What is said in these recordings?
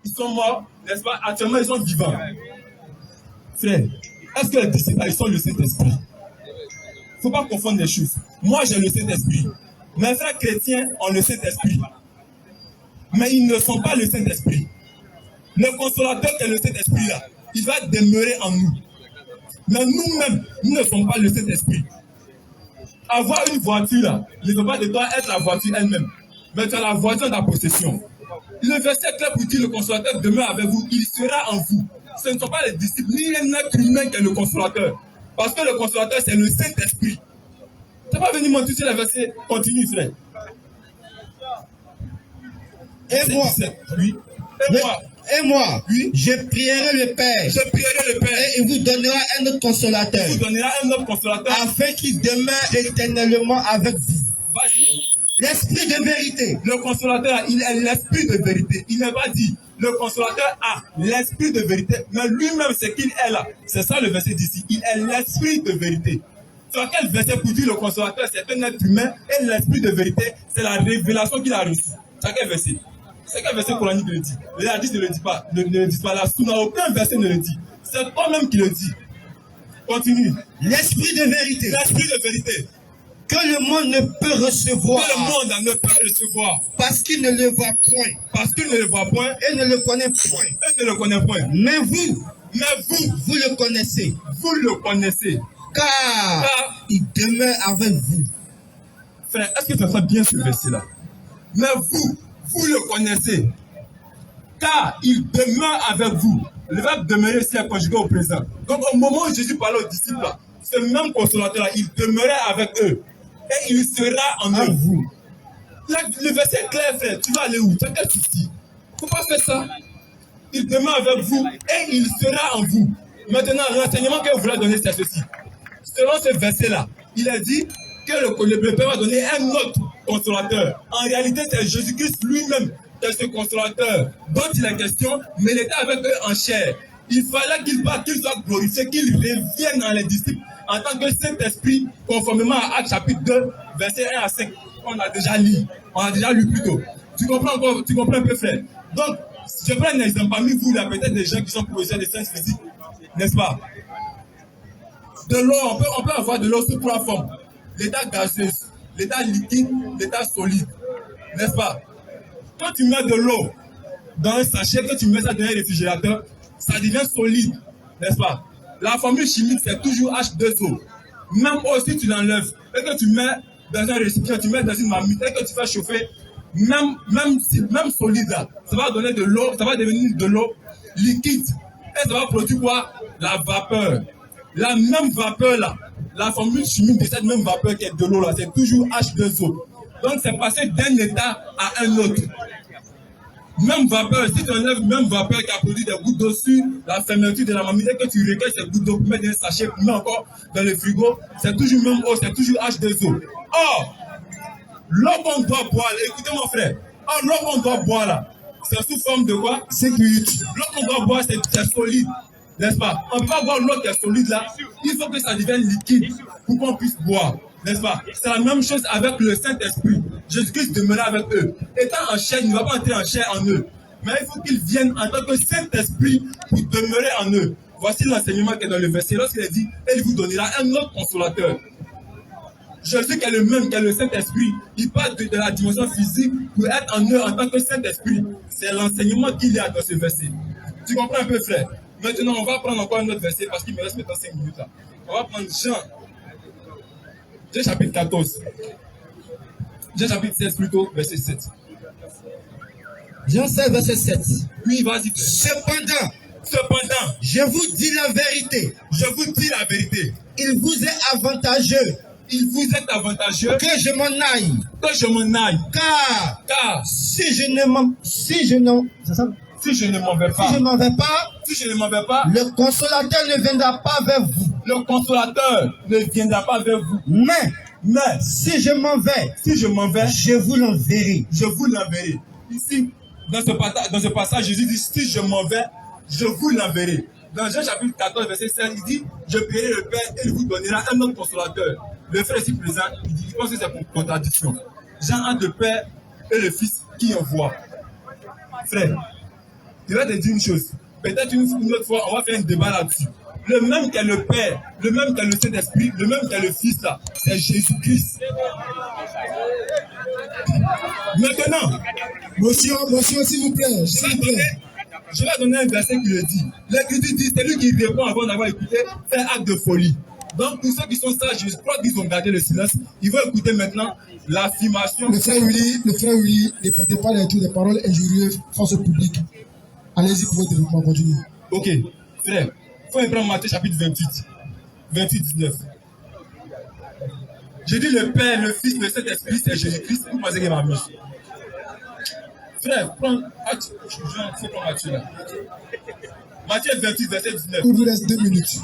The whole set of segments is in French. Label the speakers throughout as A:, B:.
A: ils sont morts, n'est-ce pas? Actuellement, ils sont vivants. Frère, est-ce que les disciples, ils sont le Saint-Esprit? Il ne faut pas confondre les choses. Moi, j'ai le Saint-Esprit. Mes frères chrétiens ont le Saint-Esprit. Mais ils ne sont pas le Saint-Esprit. Le consolateur qui est le Saint-Esprit là, il va demeurer en nous. Mais nous-mêmes, nous ne sommes pas le Saint-Esprit. Avoir une voiture là, ne veut pas de toi être la voiture elle-même. Mais tu as la voiture dans ta possession. Le verset clair pour dire le consolateur demeure avec vous, il sera en vous. Ce ne sont pas les disciples, ni un être humain qui est le consolateur. Parce que le consolateur, c'est le Saint-Esprit. Tu n'es pas venu montrer sur le verset, continue frère.
B: Et moi,
A: oui.
B: Et moi,
A: oui.
B: Je prierai le Père.
A: Je prierai le Père.
B: Et il vous donnera un autre consolateur.
A: Il vous donnera un autre consolateur.
B: Afin qu'il demeure éternellement avec vous. L'esprit de vérité.
A: Le consolateur, il est l'esprit de vérité. Il n'est pas dit. Le consolateur a l'esprit de vérité. Mais lui-même, c'est qu'il est là. C'est ça le verset d'ici. Il est l'esprit de vérité. Sur quel verset pour dire le consolateur, c'est un être humain et l'esprit de vérité, c'est la révélation qu'il a reçue. Sur quel verset? C'est quel verset coranique le dit? Les hadiths ne le disent pas. Ne le disent pas. La sunna, aucun verset ne le dit. C'est toi-même qui le dis. Continue.
B: L'esprit de vérité.
A: L'esprit de vérité.
B: Que le monde ne peut recevoir.
A: Que le monde ne peut recevoir.
B: Parce qu'il ne le voit point.
A: Parce qu'il ne le voit point.
B: Et ne le connaît point.
A: Et ne le connaît point.
B: Mais vous,
A: vous
B: le connaissez.
A: Vous le connaissez.
B: Car il demeure avec vous.
A: Frère, est-ce que tu as bien ce verset-là? Mais vous le connaissez. Car il demeure avec vous. Le verbe demeurer ici est conjugué au présent. Donc au moment où Jésus parlait aux disciples, là, ce même consolateur-là, il demeurait avec eux. Et il sera en eux.
B: Vous.
A: Là, le verset est clair, frère. Tu vas aller où? Tu as quel souci? Il ne faut pas faire ça. Il demeure avec vous et il sera en vous. Maintenant, l'enseignement que vous voulez donner, c'est ceci. Selon ce verset-là, il a dit que le Père va donner un autre consolateur. En réalité, c'est Jésus-Christ lui-même qui est ce consolateur dont il est question, mais il était avec eux en chair. Il fallait qu'il parte, qu'il soit glorifié, qu'il revienne dans les disciples en tant que Saint-Esprit, conformément à Actes chapitre 2, verset 1 à 5. On a déjà lu plus tôt. Tu comprends un peu, frère? Donc, je prends un exemple. Parmi vous, il y a peut-être des gens qui sont professeurs de sciences physiques, n'est-ce pas? De l'eau, on peut avoir de l'eau sous trois formes. L'état gazeux, l'état liquide, l'état solide. N'est-ce pas? Quand tu mets de l'eau dans un sachet, que tu mets ça dans un réfrigérateur, ça devient solide. N'est-ce pas? La formule chimique, c'est toujours H2O. Même aussi, tu l'enlèves. Et que tu mets dans un récipient, tu mets dans une marmite, et que tu fais chauffer, même solide là, ça va donner de l'eau, ça va devenir de l'eau liquide. Et ça va produire quoi? La vapeur. La même vapeur là, la formule chimique de cette même vapeur qui est de l'eau là, c'est toujours H2O. Donc c'est passé d'un état à un autre. Même vapeur, si tu enlèves même vapeur qui a produit des gouttes d'eau sur la fermeture de la marmite, et que tu recueilles ces gouttes d'eau pour mettre dans un sachet, pour mettre encore dans le frigo, c'est toujours même eau, c'est toujours H2O. Or, l'eau qu'on doit boire, écoutez mon frère, l'eau qu'on doit boire là, c'est sous forme de quoi? C'est fluide. L'eau qu'on doit boire, c'est solide, n'est-ce pas? On ne peut pas boire l'eau qui est solide là, il faut que ça devienne liquide pour qu'on puisse boire, n'est-ce pas? C'est la même chose avec le Saint-Esprit. Jésus-Christ demeura avec eux. Étant en chair, il ne va pas entrer en chair en eux. Mais il faut qu'ils viennent en tant que Saint-Esprit pour demeurer en eux. Voici l'enseignement qui est dans le verset. Lorsqu'il est dit, et il vous donnera un autre consolateur. Jésus qui est le même, qui est le Saint-Esprit, il parle de la dimension physique pour être en eux en tant que Saint-Esprit. C'est l'enseignement qu'il y a dans ce verset. Tu comprends un peu, frère? Maintenant, on va prendre encore un autre verset parce qu'il me reste maintenant 5 minutes là. On va prendre Jean chapitre 14. Jean chapitre 16 plutôt, verset 7.
B: Jean 16, verset 7.
A: Oui, vas-y.
B: Cependant,
A: je vous dis la vérité. Il vous est avantageux. Que je m'en aille. Car
B: si je ne m'en vais pas, le consolateur ne viendra pas vers vous. Mais si je m'en vais, je vous l'enverrai.
A: Ici, dans ce passage, Jésus dit, si je m'en vais, je vous l'enverrai. Dans Jean chapitre 14, verset 16, il dit, je prierai le Père et il vous donnera un autre consolateur. Le frère ici présent, il dit, je pense que c'est pour contradiction. Jean a le Père et le Fils qui envoie. Frère, Je vais te dire une chose. Peut-être une autre fois, on va faire un débat là-dessus. Le même qu'est le Père, le même qu'est le Saint-Esprit, le même qu'est le Fils là, c'est Jésus-Christ. Maintenant,
B: Monsieur, s'il vous plaît,
A: je vais donner un verset qui le dit. L'Écriture dit, c'est lui qui répond avant d'avoir écouté, fait acte de folie. Donc, pour ceux qui sont sages, je crois qu'ils ont gardé le silence. Ils vont écouter maintenant l'affirmation.
B: Le frère Willy, ne portez pas des paroles injurieuses face au public. Allez-y pour votre développement, continuez.
A: Ok, frère, il faut prendre Matthieu chapitre 28, 19. Je dis le Père, le Fils, le Saint-Esprit, c'est Jésus-Christ. Vous pensez qu'il m'a mis. Frère, prends Matthieu là. Matthieu 28, verset 19.
B: Il vous reste 2 minutes.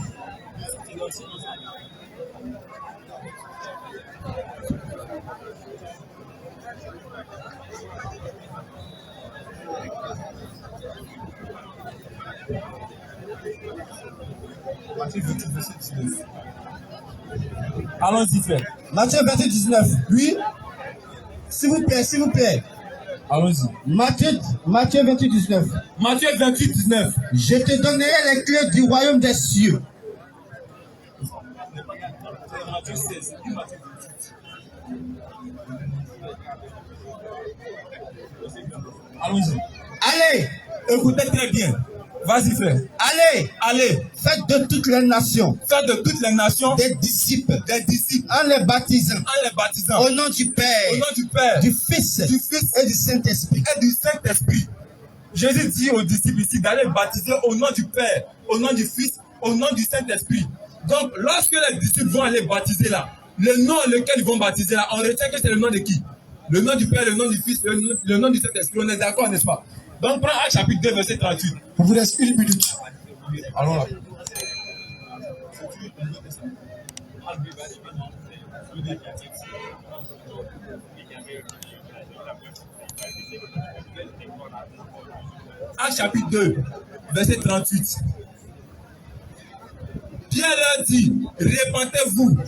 A: Matthieu 28, verset 19. Allons-y, frère.
B: Matthieu 28, 19. Oui. S'il vous plaît.
A: Allons-y.
B: Matthieu 28, 19.
A: Matthieu 28, 19.
B: Je te donnerai les clés du royaume des cieux.
A: Matthieu 16. Allons-y.
B: Allez,
A: écoutez très bien. Vas-y, frère.
B: Allez. Faites de toutes les nations.
A: Faites de toutes les nations
B: des disciples.
A: En les baptisant.
B: Au nom du Père. Du Fils. Et du Saint-Esprit.
A: Jésus dit aux disciples ici d'aller baptiser au nom du Père, au nom du Fils, au nom du Saint-Esprit. Donc, lorsque les disciples vont aller baptiser là, le nom lequel ils vont baptiser là, on retient que c'est le nom de qui? Le nom du Père, le nom du Fils, le nom du Saint-Esprit. On est d'accord, n'est-ce pas? Donc, prends Actes chapitre 2, verset 38.
B: Il vous reste 1 minute.
A: Allons là. Actes chapitre 2, verset 38. Pierre leur dit, répentez-vous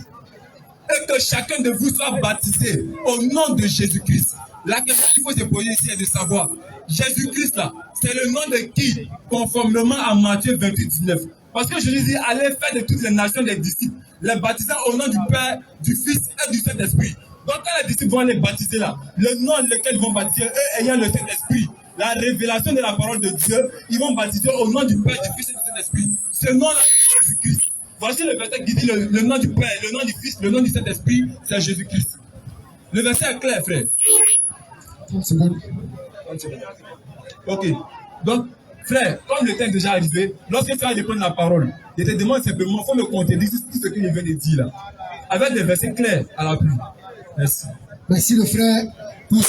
A: et que chacun de vous soit baptisé au nom de Jésus-Christ. La question qu'il faut se poser ici est de savoir, Jésus-Christ là, c'est le nom de qui, conformément à Matthieu 28, 19. Parce que Jésus dit, allez faire de toutes les nations des disciples, les baptisant au nom du Père, du Fils et du Saint-Esprit. Donc quand les disciples vont les baptiser là, le nom lequel ils vont baptiser, eux ayant le Saint-Esprit, la révélation de la parole de Dieu, ils vont baptiser au nom du Père, du Fils et du Saint-Esprit. Ce nom-là, c'est Jésus-Christ. Voici le verset qui dit le nom du Père, le nom du Fils, le nom du Saint-Esprit, c'est Jésus-Christ. Le verset est clair, frère.
B: 30 secondes.
A: Ok. Donc, frère, comme le temps est déjà arrivé, lorsque tu vas reprendre la parole, je te demande simplement, il faut me contredire tout ce qu'il vient de dire là. Avec des versets clairs à l'appui. Merci.
B: Merci le frère. Pour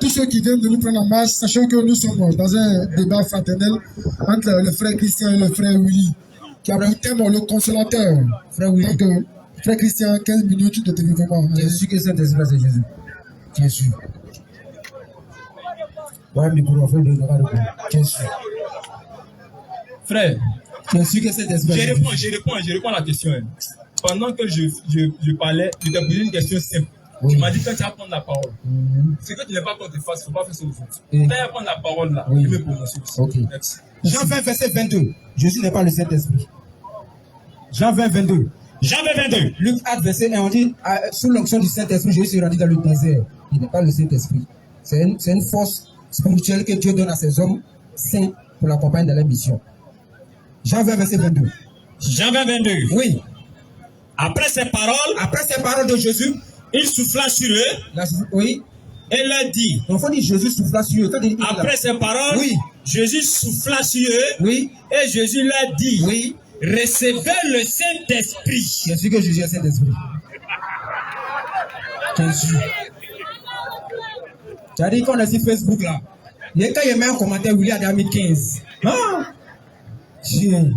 B: tous ceux qui viennent de nous prendre en marche, sachant que nous sommes dans un débat fraternel entre le frère Christian et le frère Willy, qui a pour thème le consolateur. Frère Willy. Donc, frère Christian, 15 minutes de développement.
C: Je suis que Saint-Esprit, c'est Jésus. Bien sûr.
A: Frère,
C: bien sûr que Saint-Esprit.
A: Je réponds à la question. Pendant que je parlais, je t'ai posé une question simple.
C: Oui.
A: Tu m'as dit quand tu vas prendre la parole. Ce que tu n'es pas qu'on te fasse, il ne faut pas faire ça aux autres. Quand tu vas prendre la parole là,
C: oui.
A: tu me prononces.
C: Ok. Jean 20, verset 22. Jésus n'est pas le Saint-Esprit. Jean 20, 22. Luc 4, verset 1, on dit, sous l'onction du Saint-Esprit, Jésus s'est rendu dans le désert. Il n'est pas le Saint-Esprit. C'est une force spirituelle que Dieu donne à ses hommes saints pour l'accompagner dans la mission. Jean 20, verset 22.
D: Jean 20, 22.
C: Oui.
D: Après ces paroles
C: de Jésus,
D: il souffla sur eux.
C: Oui.
D: Et leur dit.
C: Donc, il faut dire Jésus souffla sur eux.
D: Après ces paroles,
C: oui.
D: Jésus souffla sur eux.
C: Oui.
D: Et Jésus leur dit.
C: Oui.
D: Recevez le Saint-Esprit.
C: Bien sûr que Jésus est Saint-Esprit. Jésus. Tu as dit qu'on est sur Facebook là. Il y a quand il y a un commentaire, William 2015. Ah! Chien.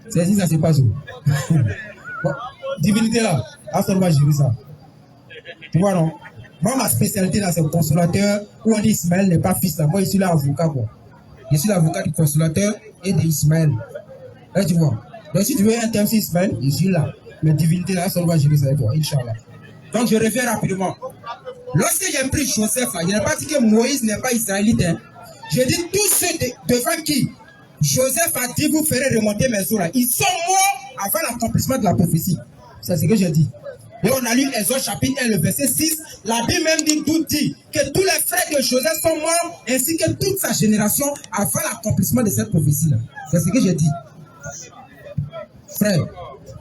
C: C'est ainsi que ça se passe. Bon, divinité là. Après, on va gérer ça. Tu vois, non? Moi, ma spécialité là, c'est le consolateur. Où on dit Ismaël n'est pas fils là. Moi, je suis l'avocat, quoi. Je suis l'avocat du consolateur et d'Ismaël. Là, tu vois. Donc, si tu veux un thème sur Ismaël, je suis là. Mais divinité là, ça, on va gérer ça avec toi, Inch'Allah. Donc, je reviens rapidement. Lorsque j'ai pris Joseph, je n'ai pas dit que Moïse n'est pas israélite. Hein. J'ai dit tous ceux devant qui Joseph a dit, vous ferez remonter mes eaux là. Ils sont morts avant l'accomplissement de la prophétie. C'est ce que j'ai dit. Et on a lu Exode chapitre 1, le verset 6. La Bible même dit que tous les frères de Joseph sont morts, ainsi que toute sa génération, avant l'accomplissement de cette prophétie-là. C'est ce que j'ai dit. Frère,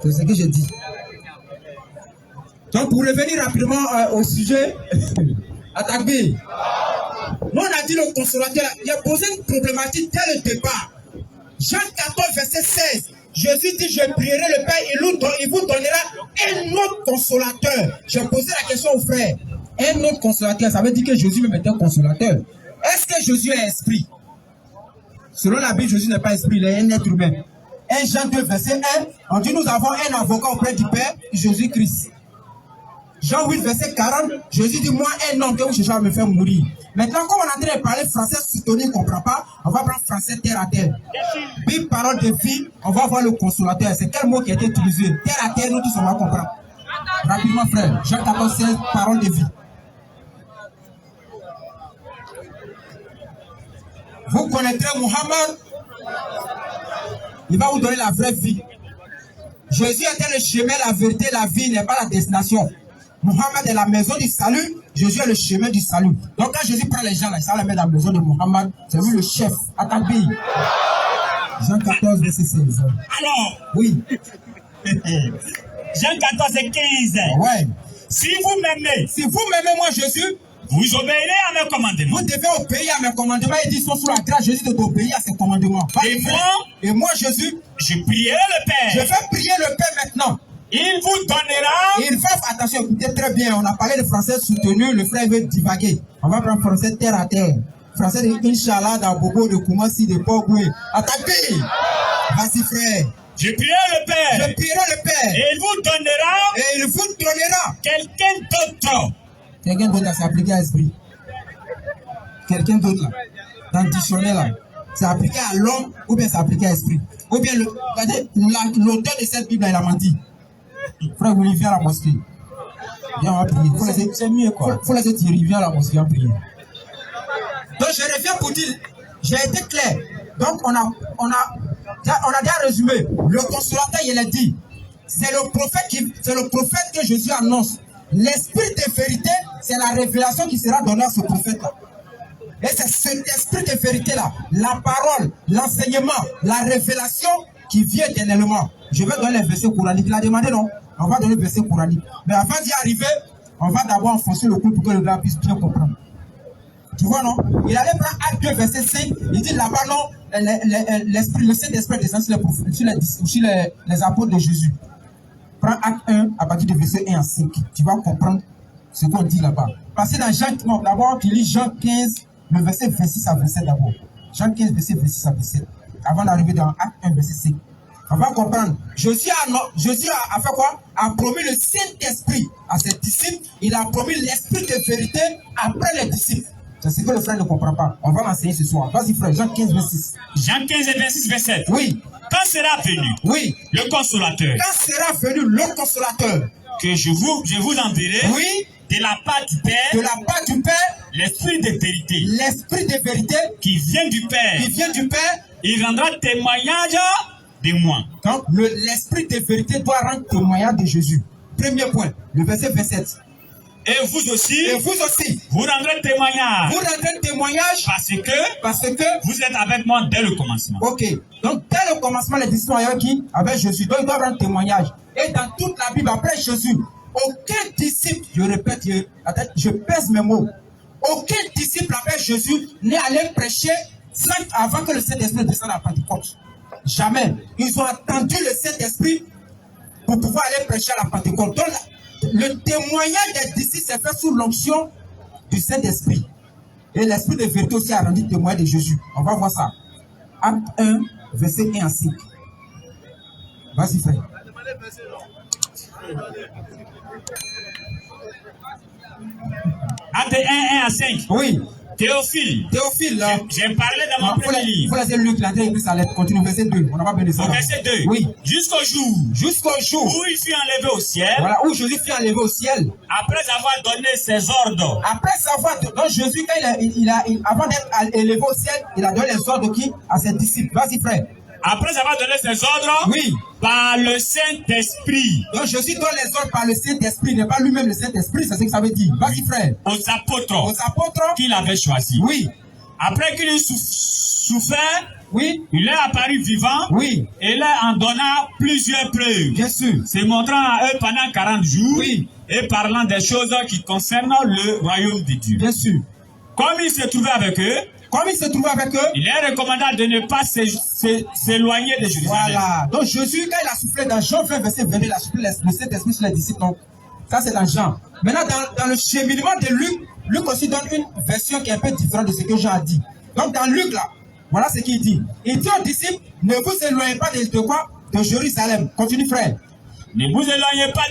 C: c'est ce que j'ai dit. Donc, pour revenir rapidement au sujet, Atakbi, nous on a dit le consolateur, il a posé une problématique dès le départ. Jean 14, verset 16. Jésus dit, je prierai le Père et il vous donnera un autre consolateur. J'ai posé la question aux frères. Un autre consolateur, ça veut dire que Jésus même est un consolateur. Est-ce que Jésus est esprit? Selon la Bible, Jésus n'est pas esprit, il est un être humain. 1 Jean 2, verset 1, on dit, nous avons un avocat auprès du Père, Jésus-Christ. Jean 8, verset 40, Jésus dit, moi, un homme que vous cherchez à me faire mourir. Maintenant, comme on est en train de parler français soutenu, on ne comprend pas, on va prendre français terre à terre. Bible, parole de vie, on va voir le consolateur. C'est quel mot qui a été utilisé? Terre à terre, nous tous on va comprendre. Rapidement, frère. Jean 14, 16, parole de vie. Vous connaîtrez Muhammad. Il va vous donner la vraie vie. Jésus était le chemin, la vérité, la vie, n'est pas la destination. Muhammad est la maison du salut, Jésus est le chemin du salut. Donc quand Jésus prend les gens là, il s'en les met dans la maison de Muhammad, c'est lui le chef. Attaque-lui. Jean 14, verset 16.
D: Alors,
C: Oui.
D: Jean 14 et 15.
C: Ouais.
D: Si vous m'aimez,
C: Si vous m'aimez moi Jésus,
D: vous obéirez à mes commandements.
C: vous devez obéir à mes commandements. Il dit, sont sous la grâce Jésus d'obéir à ses commandements. Et moi Jésus,
D: je prierai le
C: je
D: Père.
C: vais prier le Père maintenant.
D: Il vous donnera.
C: Il va, attention, écoutez très bien, on a parlé de français soutenu, le frère veut divaguer. On va prendre français terre à terre. Français de Inch'Allah, d'Abobo, de Koumassi, de Pogoué. Attaquez! Vas-y frère.
D: Je prierai le Père.
C: Je prierai le Père.
D: Et il vous donnera
C: Et il vous donnera.
D: quelqu'un d'autre.
C: Quelqu'un d'autre là, c'est appliqué à esprit. Quelqu'un d'autre là. Dans le dictionnaire là. C'est appliqué à l'homme ou bien c'est appliqué à esprit. Ou bien l'auteur de cette Bible là, il a menti. Frère Willy, viens à la mosquée. Viens, on va prier. C'est mieux quoi. Faut laisser Thierry, viens à la mosquée, on va prier. Donc je reviens pour dire, j'ai été clair. Donc on a déjà résumé. Le consolateur, il a dit, c'est le prophète que Jésus annonce. L'esprit de vérité, c'est la révélation qui sera donnée à ce prophète-là. Et c'est cet esprit de vérité-là, la parole, l'enseignement, la révélation qui vient éternellement. Je vais donner les versets coraniques. Il a demandé non, on va donner les versets coraniques. Mais avant d'y arriver, on va d'abord enfoncer le clou pour que le gars puisse bien comprendre. Tu vois non? Il allait prendre Acte 2, verset 5. Il dit là-bas non, l'esprit, le Saint-Esprit descend sur les apôtres de Jésus. Prends Acte 1 à partir du verset 1 à 5. Tu vas comprendre ce qu'on dit là-bas. Passez dans Jean, d'abord tu lis Jean 15, le verset 26 à 27 d'abord. Jean 15, verset 26 à 27. Avant d'arriver dans Acte 1, verset 5. On va comprendre. Jésus a fait quoi? A promis le Saint-Esprit à ses disciples. Il a promis l'Esprit de vérité après les disciples. C'est ce que le frère ne comprend pas. On va l'enseigner ce soir. Vas-y frère, Jean 15, 26.
D: Jean 15 et 26, verset.
C: Oui.
D: Quand sera venu
C: Oui.
D: le consolateur,
C: Quand sera venu le consolateur,
D: que je vous enverrai
C: oui,
D: de la part du Père,
C: de la part du Père,
D: l'Esprit de vérité
C: l'Esprit de vérité
D: qui vient du Père,
C: qui vient du Père,
D: il rendra témoignage de moi.
C: donc l'Esprit de vérité doit rendre témoignage de Jésus. Premier point, le verset 27.
D: Et vous aussi,
C: vous
D: rendrez témoignage.
C: Vous rendrez témoignage
D: parce que vous êtes avec moi dès le commencement.
C: Ok. Donc, dès le commencement, les disciples avaient qui? Avec Jésus. Donc, ils doivent rendre témoignage. Et dans toute la Bible, après Jésus, aucun disciple, je répète, je pèse mes mots, aucun disciple après Jésus n'est allé prêcher avant que le Saint-Esprit descende à Pentecôte. Jamais. Ils ont attendu le Saint-Esprit pour pouvoir aller prêcher à la Pentecôte. Donc, le témoignage des disciples s'est fait sous l'onction du Saint-Esprit. Et l'Esprit de vérité aussi a rendu témoignage de Jésus. On va voir ça. Acte 1, verset 1 à 5. Vas-y, frère.
D: Acte 1, 1 à 5.
C: Oui.
D: Théophile,
C: là.
D: j'ai parlé dans mon premier livre.
C: Il faut laisser Luc là, il ça lettre. Continue, verset 2. On n'a pas besoin de ça.
D: Au verset 2.
C: Oui.
D: Jusqu'au jour où il fut enlevé au ciel.
C: Voilà, où Jésus fut enlevé au ciel.
D: Après avoir donné ses ordres.
C: Après savoir, donc Jésus, quand avant d'être élevé au ciel, il a donné les ordres qui à ses disciples. Vas-y, frère.
D: Après avoir donné ses ordres,
C: oui,
D: par le Saint-Esprit.
C: Donc Jésus donne les ordres par le Saint-Esprit, n'est pas lui-même le Saint-Esprit, c'est ce que ça veut dire. Vas-y, frère.
D: Aux apôtres qu'il avait choisis.
C: Oui.
D: Après qu'il eut souffert,
C: oui,
D: il est apparu vivant,
C: oui,
D: et leur en donna plusieurs preuves.
C: Bien sûr.
D: Se montrant à eux pendant 40 jours,
C: oui, et
D: parlant des choses qui concernent le royaume de Dieu.
C: Bien sûr.
D: Comme il se trouvait avec eux, il est recommandé de ne pas s'éloigner de Jérusalem.
C: Voilà. Donc Jésus, quand il a soufflé dans Jean 20, verset 22, il a soufflé le Saint-Esprit sur les disciples. Donc, ça c'est dans Jean. Maintenant, dans le cheminement de Luc, Luc aussi donne une version qui est un peu différente de ce que Jean a dit. Donc dans Luc là, voilà ce qu'il dit. Il dit aux disciples, ne vous éloignez pas de quoi? De Jérusalem. Continue, frère.
D: Ne vous éloignez pas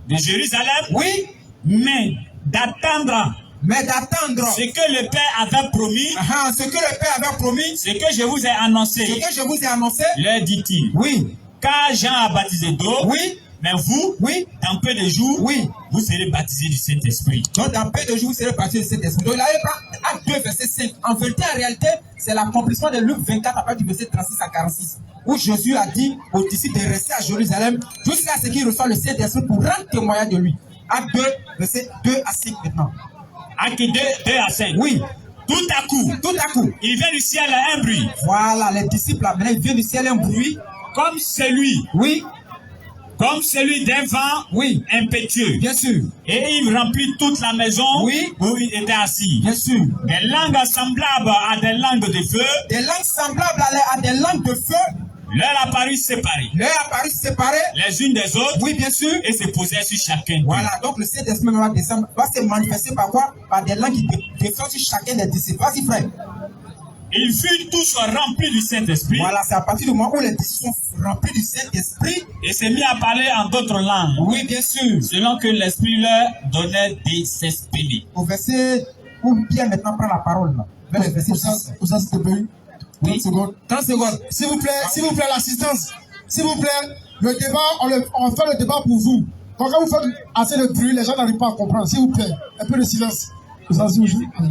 D: de Jérusalem.
C: Oui.
D: Mais d'attendre ce que le Père avait promis.
C: Ce que le Père avait promis.
D: Ce que je vous ai annoncé.
C: Ce que je vous ai annoncé.
D: Leur dit-il.
C: Oui.
D: Car Jean a baptisé d'eau.
C: Oui.
D: Mais vous,
C: oui,
D: dans peu de jours,
C: oui,
D: vous serez baptisés du Saint-Esprit.
C: Donc, dans peu de jours, vous serez baptisés du Saint-Esprit. Donc, il avait pas acte 2, verset 5. En vérité, en réalité, c'est l'accomplissement de Luc 24, à partir du verset 36 à 46, où Jésus a dit aux disciples de rester à Jérusalem jusqu'à ce qu'ils reçoivent le Saint-Esprit pour rendre témoignage de lui. Acte 2, verset 2 à 5 maintenant.
D: Acte 2, 2 à 5.
C: Oui.
D: Tout à coup, il vient du ciel un bruit.
C: Voilà, les disciples, là, maintenant, il vient du ciel un bruit.
D: Comme celui.
C: Oui.
D: Comme celui d'un vent,
C: oui,
D: impétueux.
C: Bien sûr.
D: Et il remplit toute la maison,
C: oui,
D: où il était assis.
C: Bien sûr.
D: Des langues semblables à des langues de feu.
C: Des langues semblables à des langues de feu.
D: Leur apparut séparés. Les unes des autres.
C: Oui, bien sûr.
D: Et se posaient sur chacun.
C: Voilà, donc le Saint-Esprit va se manifester par quoi? Par des langues qui descendent sur chacun des disciples. Vas-y, frère.
D: Ils furent tous remplis du Saint-Esprit.
C: Voilà, c'est à partir du moment où les disciples sont remplis du Saint-Esprit.
D: Et s'est mis à parler en d'autres langues.
C: Oui, bien sûr.
D: Selon que l'Esprit leur donnait de s'exprimer.
C: Au verset où Pierre maintenant prend la parole. Là. Vers le verset 6.
B: Pour ça, s'il te plaît. 30 secondes.
C: 30 secondes.
B: S'il vous plaît, l'assistance. S'il vous plaît, le débat, on fait le débat pour vous. Quand vous faites assez de bruit, les gens n'arrivent pas à comprendre. S'il vous plaît, un peu de silence. Pour ça, s'il vous plaît.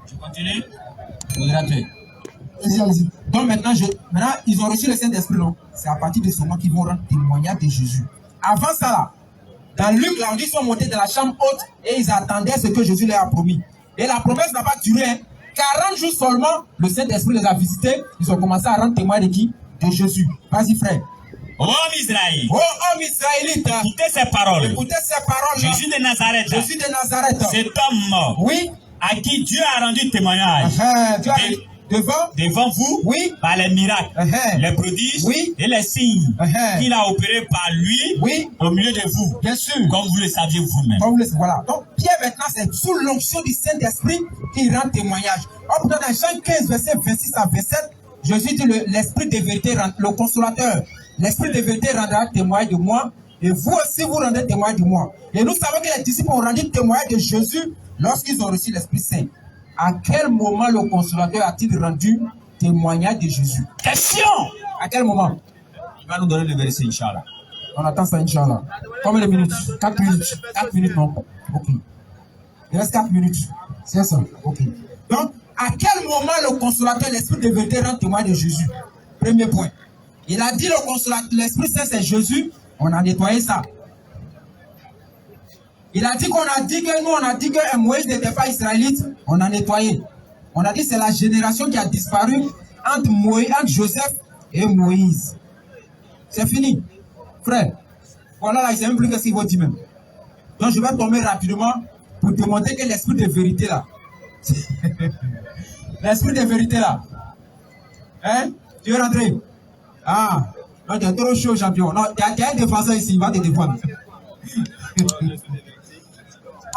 D: Tu continues?
C: Allez-y. Donc maintenant, ils ont reçu le Saint-Esprit, non? C'est à partir de ce moment qu'ils vont rendre témoignage de Jésus. Avant ça, là, dans Luc, là, on dit qu'ils sont montés dans la chambre haute et ils attendaient ce que Jésus leur a promis. Et la promesse n'a pas duré. 40 jours seulement, le Saint-Esprit les a visités. Ils ont commencé à rendre témoignage de qui? De Jésus. Vas-y, frère.
D: Ô Israël.
C: Ô homme israélite.
D: Écoutez ces paroles.
C: Écoutez ces paroles.
D: Jésus de Nazareth.
C: Jésus de Nazareth.
D: Cet homme.
C: Oui.
D: À qui Dieu a rendu témoignage. Devant vous,
C: oui,
D: par les miracles, les prodiges,
C: oui,
D: et les signes qu'il a opérés par lui,
C: oui,
D: au milieu de vous,
C: bien sûr,
D: comme vous le saviez vous-même.
C: Voilà. Donc Pierre maintenant, c'est sous l'onction du Saint-Esprit qu'il rend témoignage. Dans Jean 15, verset 26 à 27, Jésus dit l'Esprit de vérité, le consolateur, l'Esprit de vérité rendra témoignage de moi, et vous aussi vous rendrez témoignage de moi. Et nous savons que les disciples ont rendu témoignage de Jésus lorsqu'ils ont reçu l'Esprit Saint. À quel moment le consolateur a-t-il rendu témoignage de Jésus?
D: Question!
C: À quel moment?
D: Il va nous donner le verset, Inch'Allah.
C: On attend ça, Inch'Allah. Combien de minutes? 4 minutes. 4 minutes, non? Ok. Il reste 4 minutes. C'est ça? Ok. Donc, à quel moment le consolateur, l'Esprit de vérité, rend témoignage de Jésus? Premier point. Il a dit le consolateur, l'Esprit Saint, c'est Jésus. On a nettoyé ça. Il a dit on a dit que Moïse n'était pas israélite, on a nettoyé. On a dit que c'est la génération qui a disparu entre Joseph et Moïse. C'est fini. Frère, voilà là, il ne sait même plus ce qu'il va dire même. Donc je vais tomber rapidement pour te montrer que l'esprit de vérité là. L'esprit de vérité là. Hein? Tu veux rentrer? Ah, non, tu es trop chaud, champion. Non, tu as un défenseur ici, il va te défendre.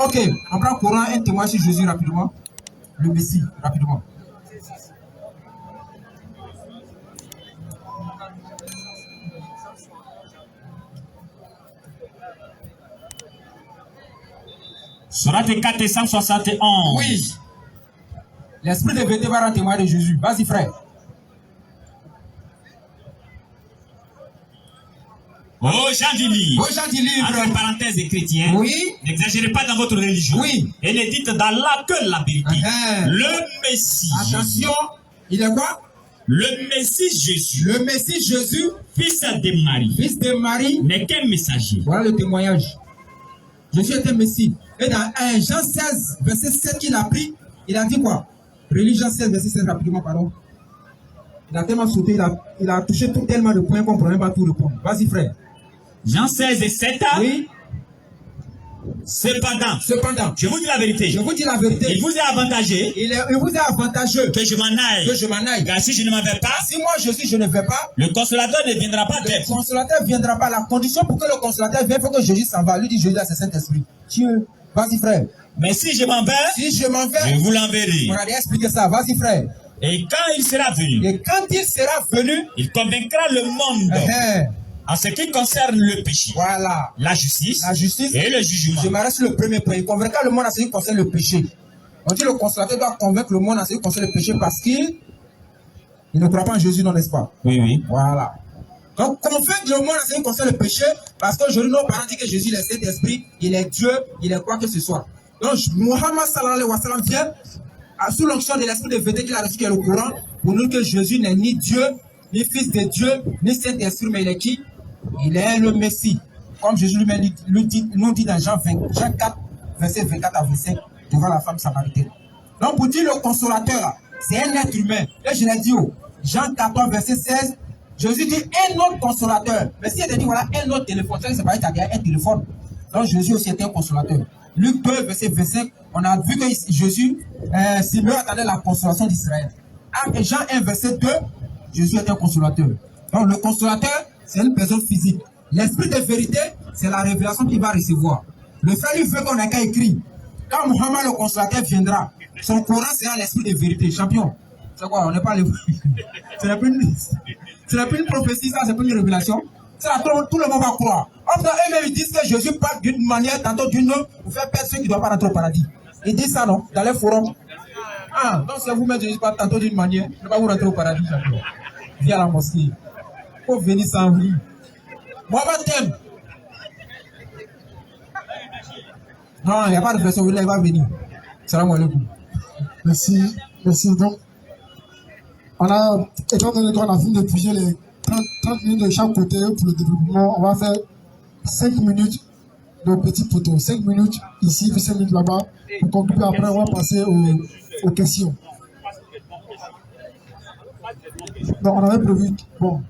C: Ok, on prend Coran, un témoignage sur Jésus rapidement. Le Messie, rapidement.
D: Sourate 471.
C: Oui. L'esprit de vérité va rendre témoignage de Jésus. Vas-y, frère.
D: Aux gens du livre.
C: Aux gens du livre.
D: Entre parenthèses des chrétiens.
C: Oui.
D: N'exagérez pas dans votre religion.
C: Oui.
D: Et ne dites d'Allah que la vérité. Le Messie.
C: Attention, il est quoi?
D: Le Messie Jésus.
C: Le Messie Jésus,
D: fils de Marie.
C: Fils de Marie.
D: N'est qu'un messager.
C: Voilà le témoignage. Jésus est un Messie. Et dans Jean 16, verset 7 qu'il a pris, il a dit quoi? Relis Jean 16, verset 7 rapidement, pardon. Il a tellement sauté, il a touché tellement de points qu'on ne peut même pas tout répondre. Vas-y, frère.
D: Jean 16 et 7.
C: Oui.
D: Cependant,
C: je
D: vous dis la vérité.
C: Je vous dis la vérité.
D: Il vous est avantagé.
C: Il vous est avantageux
D: que je m'en aille.
C: Que je m'en aille.
D: Car si je ne m'en vais pas,
C: si moi je ne vais pas,
D: le consolateur ne viendra pas.
C: Le consolateur ne viendra pas. La condition pour que le consolateur vienne, il faut que Jésus s'en va. Lui dit Jésus à ce Saint-Esprit. Dieu, vas-y, frère.
D: Mais si je m'en vais, je vous l'enverrai.
C: On a déjà expliqué ça. Vas-y, frère.
D: Et quand il sera venu, il convaincra le monde. En ce qui concerne le péché,
C: voilà,
D: la justice et le jugement.
C: Je m'arrête sur le premier point. Il convaincra le monde en ce qui concerne le péché. On dit le consolateur doit convaincre le monde en ce qui concerne le péché parce qu'il ne croit pas en Jésus, non, n'est-ce pas?
D: Oui, oui.
C: Voilà. Donc, convaincre le monde en ce qui concerne le péché parce qu'aujourd'hui, nos parents disent que Jésus est le Saint-Esprit, il est Dieu, il est quoi que ce soit. Donc, Muhammad sallallahu alayhi wa sallam vient sous l'onction de l'esprit de vérité qu'il a reçu qui est le Coran pour nous que Jésus n'est ni Dieu, ni Fils de Dieu, ni Saint-Esprit, mais il est qui? Il est le Messie. Comme Jésus lui-même nous dit dans Jean 4, verset 24 à 25, devant la femme samaritaine. Donc, pour dire le consolateur, c'est un être humain. Et je l'ai dit, Jean 14, verset 16, Jésus dit un autre consolateur. Mais si il a dit, voilà, un autre téléphone, c'est pas un téléphone. Donc, Jésus aussi était un consolateur. Luc 2, verset 25, on a vu que Jésus, Simeon attendait la consolation d'Israël. Jean 1, verset 2, Jésus est un consolateur. Donc, le consolateur, c'est une personne physique. L'esprit de vérité, c'est la révélation qu'il va recevoir. Le frère lui veut qu'on ait qu'à écrire. Quand Muhammad le consolateur viendra, son Coran sera l'esprit de vérité. Champion. C'est quoi? On n'est pas les. Ce n'est plus une prophétie, ça, c'est plus une révélation. Ça, tout le monde va croire. Enfin, eux-mêmes, ils disent que Jésus parle d'une manière, tantôt d'une autre, pour faire perdre ceux qui ne doivent pas rentrer au paradis. Ils disent ça, non? Dans les forums. Ah, donc c'est vous-même, Jésus parle tantôt d'une manière, ne pas vous rentrer au paradis, champion. Viens à la mosquée. Il faut venir sans vie. Moi, je t'aime. Non, il n'y a pas de personne, il va venir. Salam alaikum.
B: Merci. Donc, étant donné qu'on a fini de puiser les 30 minutes de chaque côté pour le développement, on va faire 5 minutes de petits poteaux. 5 minutes ici, puis 5 minutes là-bas. Pour conclure, après, on va passer aux questions. Donc, on avait prévu. Bon,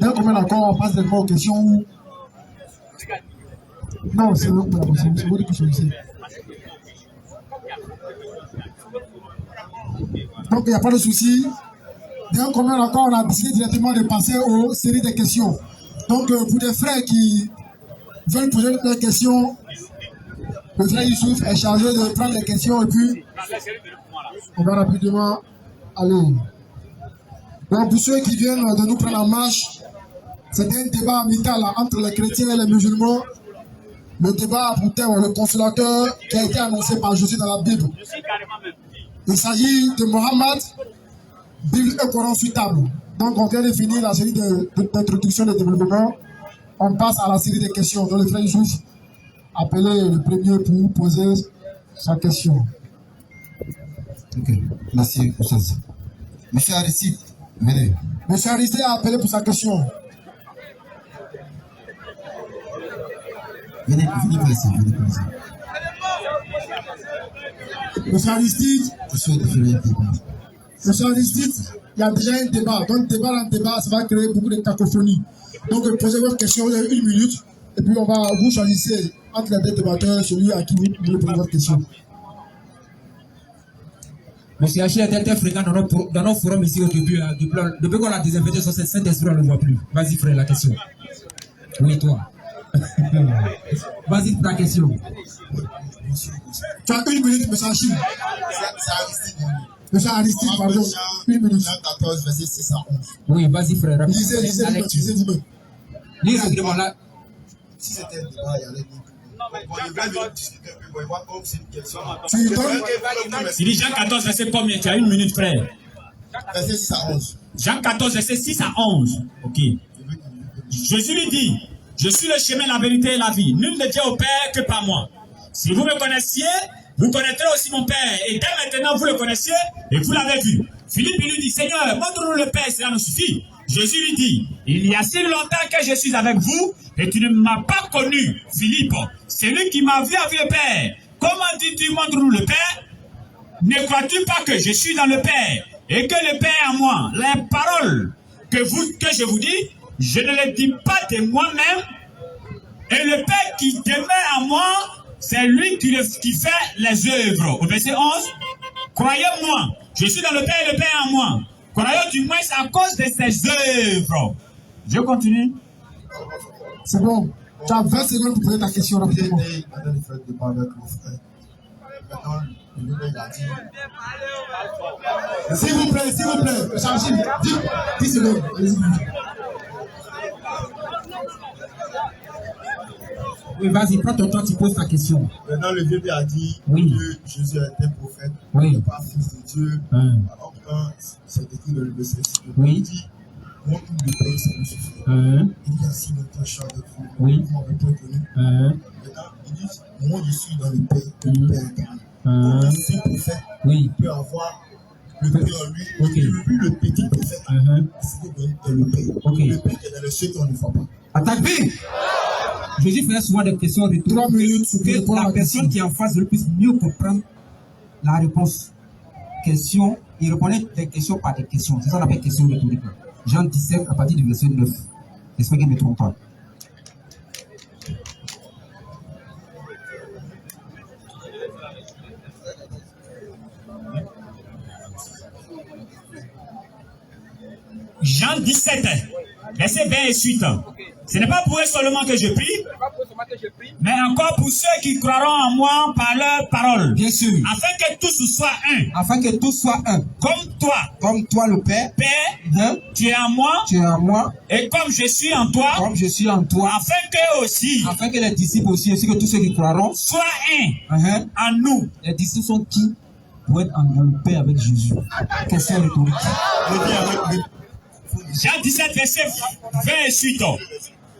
B: dès combien d'accord, on passe directement aux questions ou. Non, c'est vous pour la question. C'est vous qui choisissez. Donc, il n'y a pas de souci. Dès combien d'accord, on a décidé directement de passer aux séries de questions. Donc, pour des frères qui veulent poser des questions, le frère Youssouf est chargé de prendre les questions et puis on va rapidement aller. Donc, pour ceux qui viennent de nous prendre en marche, c'est un débat amical entre les chrétiens et les musulmans. Le débat a pour thème le consolateur qui a été annoncé par Jésus dans la Bible. Il s'agit de Mohammed, Bible et Coran suitable. Donc, on vient de finir la série d'introduction de développement. On passe à la série de questions. Donc, le frère Youssouf, appelez le premier pour poser sa question.
E: Ok, merci, Oustaz. Monsieur Aristide, venez.
B: Monsieur Aristide a appelé pour sa question.
E: Venez par ici,
B: Monsieur Aristide, Monsieur Aristide, il y a déjà un débat. Donc, débat dans débat, ça va créer beaucoup de cacophonie. Donc, posez votre question de 1 minute, et puis vous choisissez entre les deux débatteurs celui à qui vous voulez poser votre question.
C: Monsieur Achille était très fréquent dans nos forums ici au début. Depuis qu'on a désinfecté sur cette Saint-Esprit, on ne le voit plus. Vas-y, frère, la question. Oui, toi. Vas-y, ta question.
B: Tu as 1 minute, monsieur Achille.
E: C'est Aristide.
B: Monsieur Aristide, pardon. 1 minute.
E: Jean 14, verset 6 à 11.
C: Oui, vas-y, frère. rapide.
B: Lisez,
C: La lecture. Lis le demande-là.
E: Si c'était un débat, il y allait dire. Bon, il va venir discuter un peu, bon, il va comme c'est une question.
B: Tu donnes.
D: Il dit Jean 14, verset combien? Tu as 1 minute, frère.
E: Verset 6 à 11.
D: Jean 14, verset 6 à 11. Ok. Jésus lui dit, je suis le chemin, la vérité et la vie. Nul ne vient au Père que par moi. Si vous me connaissiez, vous connaîtrez aussi mon Père. Et dès maintenant, vous le connaissiez et vous l'avez vu. Philippe lui dit, Seigneur, montre-nous le Père, cela nous suffit. Jésus lui dit, il y a si longtemps que je suis avec vous et tu ne m'as pas connu, Philippe. Celui qui m'a vu a vu le Père. Comment dis-tu, montre-nous le Père? Ne crois-tu pas que je suis dans le Père et que le Père en moi, les paroles que je vous dis, je ne les dis pas de moi-même, et le Père qui demeure en moi, c'est lui qui fait les œuvres. Au verset 11, croyez-moi, je suis dans le Père et le Père en moi. Croyez du moins à cause de ses œuvres. Je continue.
B: C'est bon. Tu as 20 secondes pour poser ta question rapidement.
E: J'étais en train de faire le débat avec mon frère. Maintenant, le débat, il a dit.
B: S'il vous plaît, monsieur Achille, 10 secondes. Allez-y.
C: Oui, vas-y, prends ton temps, tu poses ta question.
E: Maintenant, le vieux a dit
C: Oui.
E: que Jésus était prophète,
C: Oui.
E: pas fils de Dieu. Alors, quand c'est écrit dans le verset,
C: Oui.
E: il dit, moi, tout le pays, ça me suffit. Il y a si longtemps, je suis avec vous.
C: Oui.
E: Vous m'avez pas connu. Maintenant, il dit, moi, je suis dans le Père, et le Père est en moi. Un fils prophète
C: Oui.
E: peut avoir le Père en lui.
C: Ok.
E: Lui, le petit prophète, c'est dans le Père.
C: Ok.
E: Le Père est dans le ciel qu'on ne voit pas.
C: Attaque B. Jésus faisait souvent des questions rhétoriques
B: 3 minutes
C: pour
B: pour répondre à
C: que la
B: la question.
C: personne qui est en face de lui puisse mieux comprendre la réponse. Question, il répondait des questions par des questions. C'est ça qu'on appelle question rhétorique. Jean 17 à partir du verset 9. J'espère qu'il ne me trompe pas.
D: Jean 17, verset 20 et suite. Ce n'est pas pour eux seulement que je prie, mais encore pour ceux qui croiront en moi par leur parole.
C: Bien sûr.
D: Afin que tous soient un.
C: Afin que tous soient un.
D: Comme toi,
C: le Père,
D: Père, tu es en moi,
C: tu es en moi,
D: et comme je suis en toi,
C: comme je suis en toi,
D: afin que
C: les disciples aussi, ainsi que tous ceux qui croiront,
D: soient un en nous.
C: Les disciples sont qui pour être en le Père avec Jésus? Question rhétorique.
D: Jean 17, verset 20 et suite.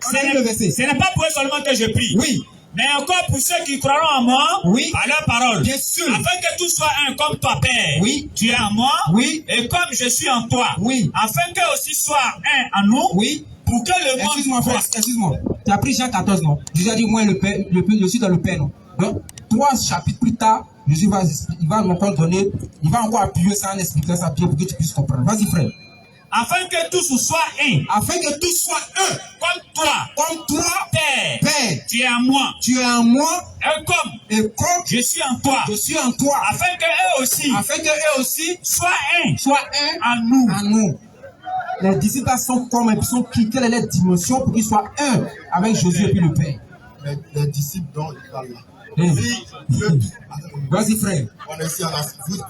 D: Ce n'est pas pour eux seulement que je prie.
C: Oui.
D: Mais encore pour ceux qui croiront en moi,
C: oui,
D: par leur parole.
C: Bien sûr.
D: Afin que tous soient un comme toi, Père.
C: Oui.
D: Tu es en moi.
C: Oui.
D: Et comme je suis en toi.
C: Oui.
D: Afin que aussi soient un en nous.
C: Oui.
D: Pour que le monde.
C: Excuse-moi, frère, excuse-moi. Tu as pris Jean 14, non? Jésus a dit, moi, je suis dans le Père, non? Donc, 3 chapitres plus tard, Jésus va encore donner, il va encore appuyer ça en expliquant ça bien pour que tu puisses comprendre. Vas-y, frère.
D: Afin que tous soient un.
C: Afin que tous soient un.
D: Comme toi,
C: Père.
D: Tu es en moi.
C: Tu es en moi.
D: Et comme
C: je suis en toi.
D: Afin que eux aussi. Soient un. En nous.
C: En nous. Les disciples sont comme ils sont qui? Quelle est leur dimension pour qu'ils soient un avec Jésus et puis le Père?
E: Les disciples dont il parle là.
C: Vas-y, frère.
E: On est ici,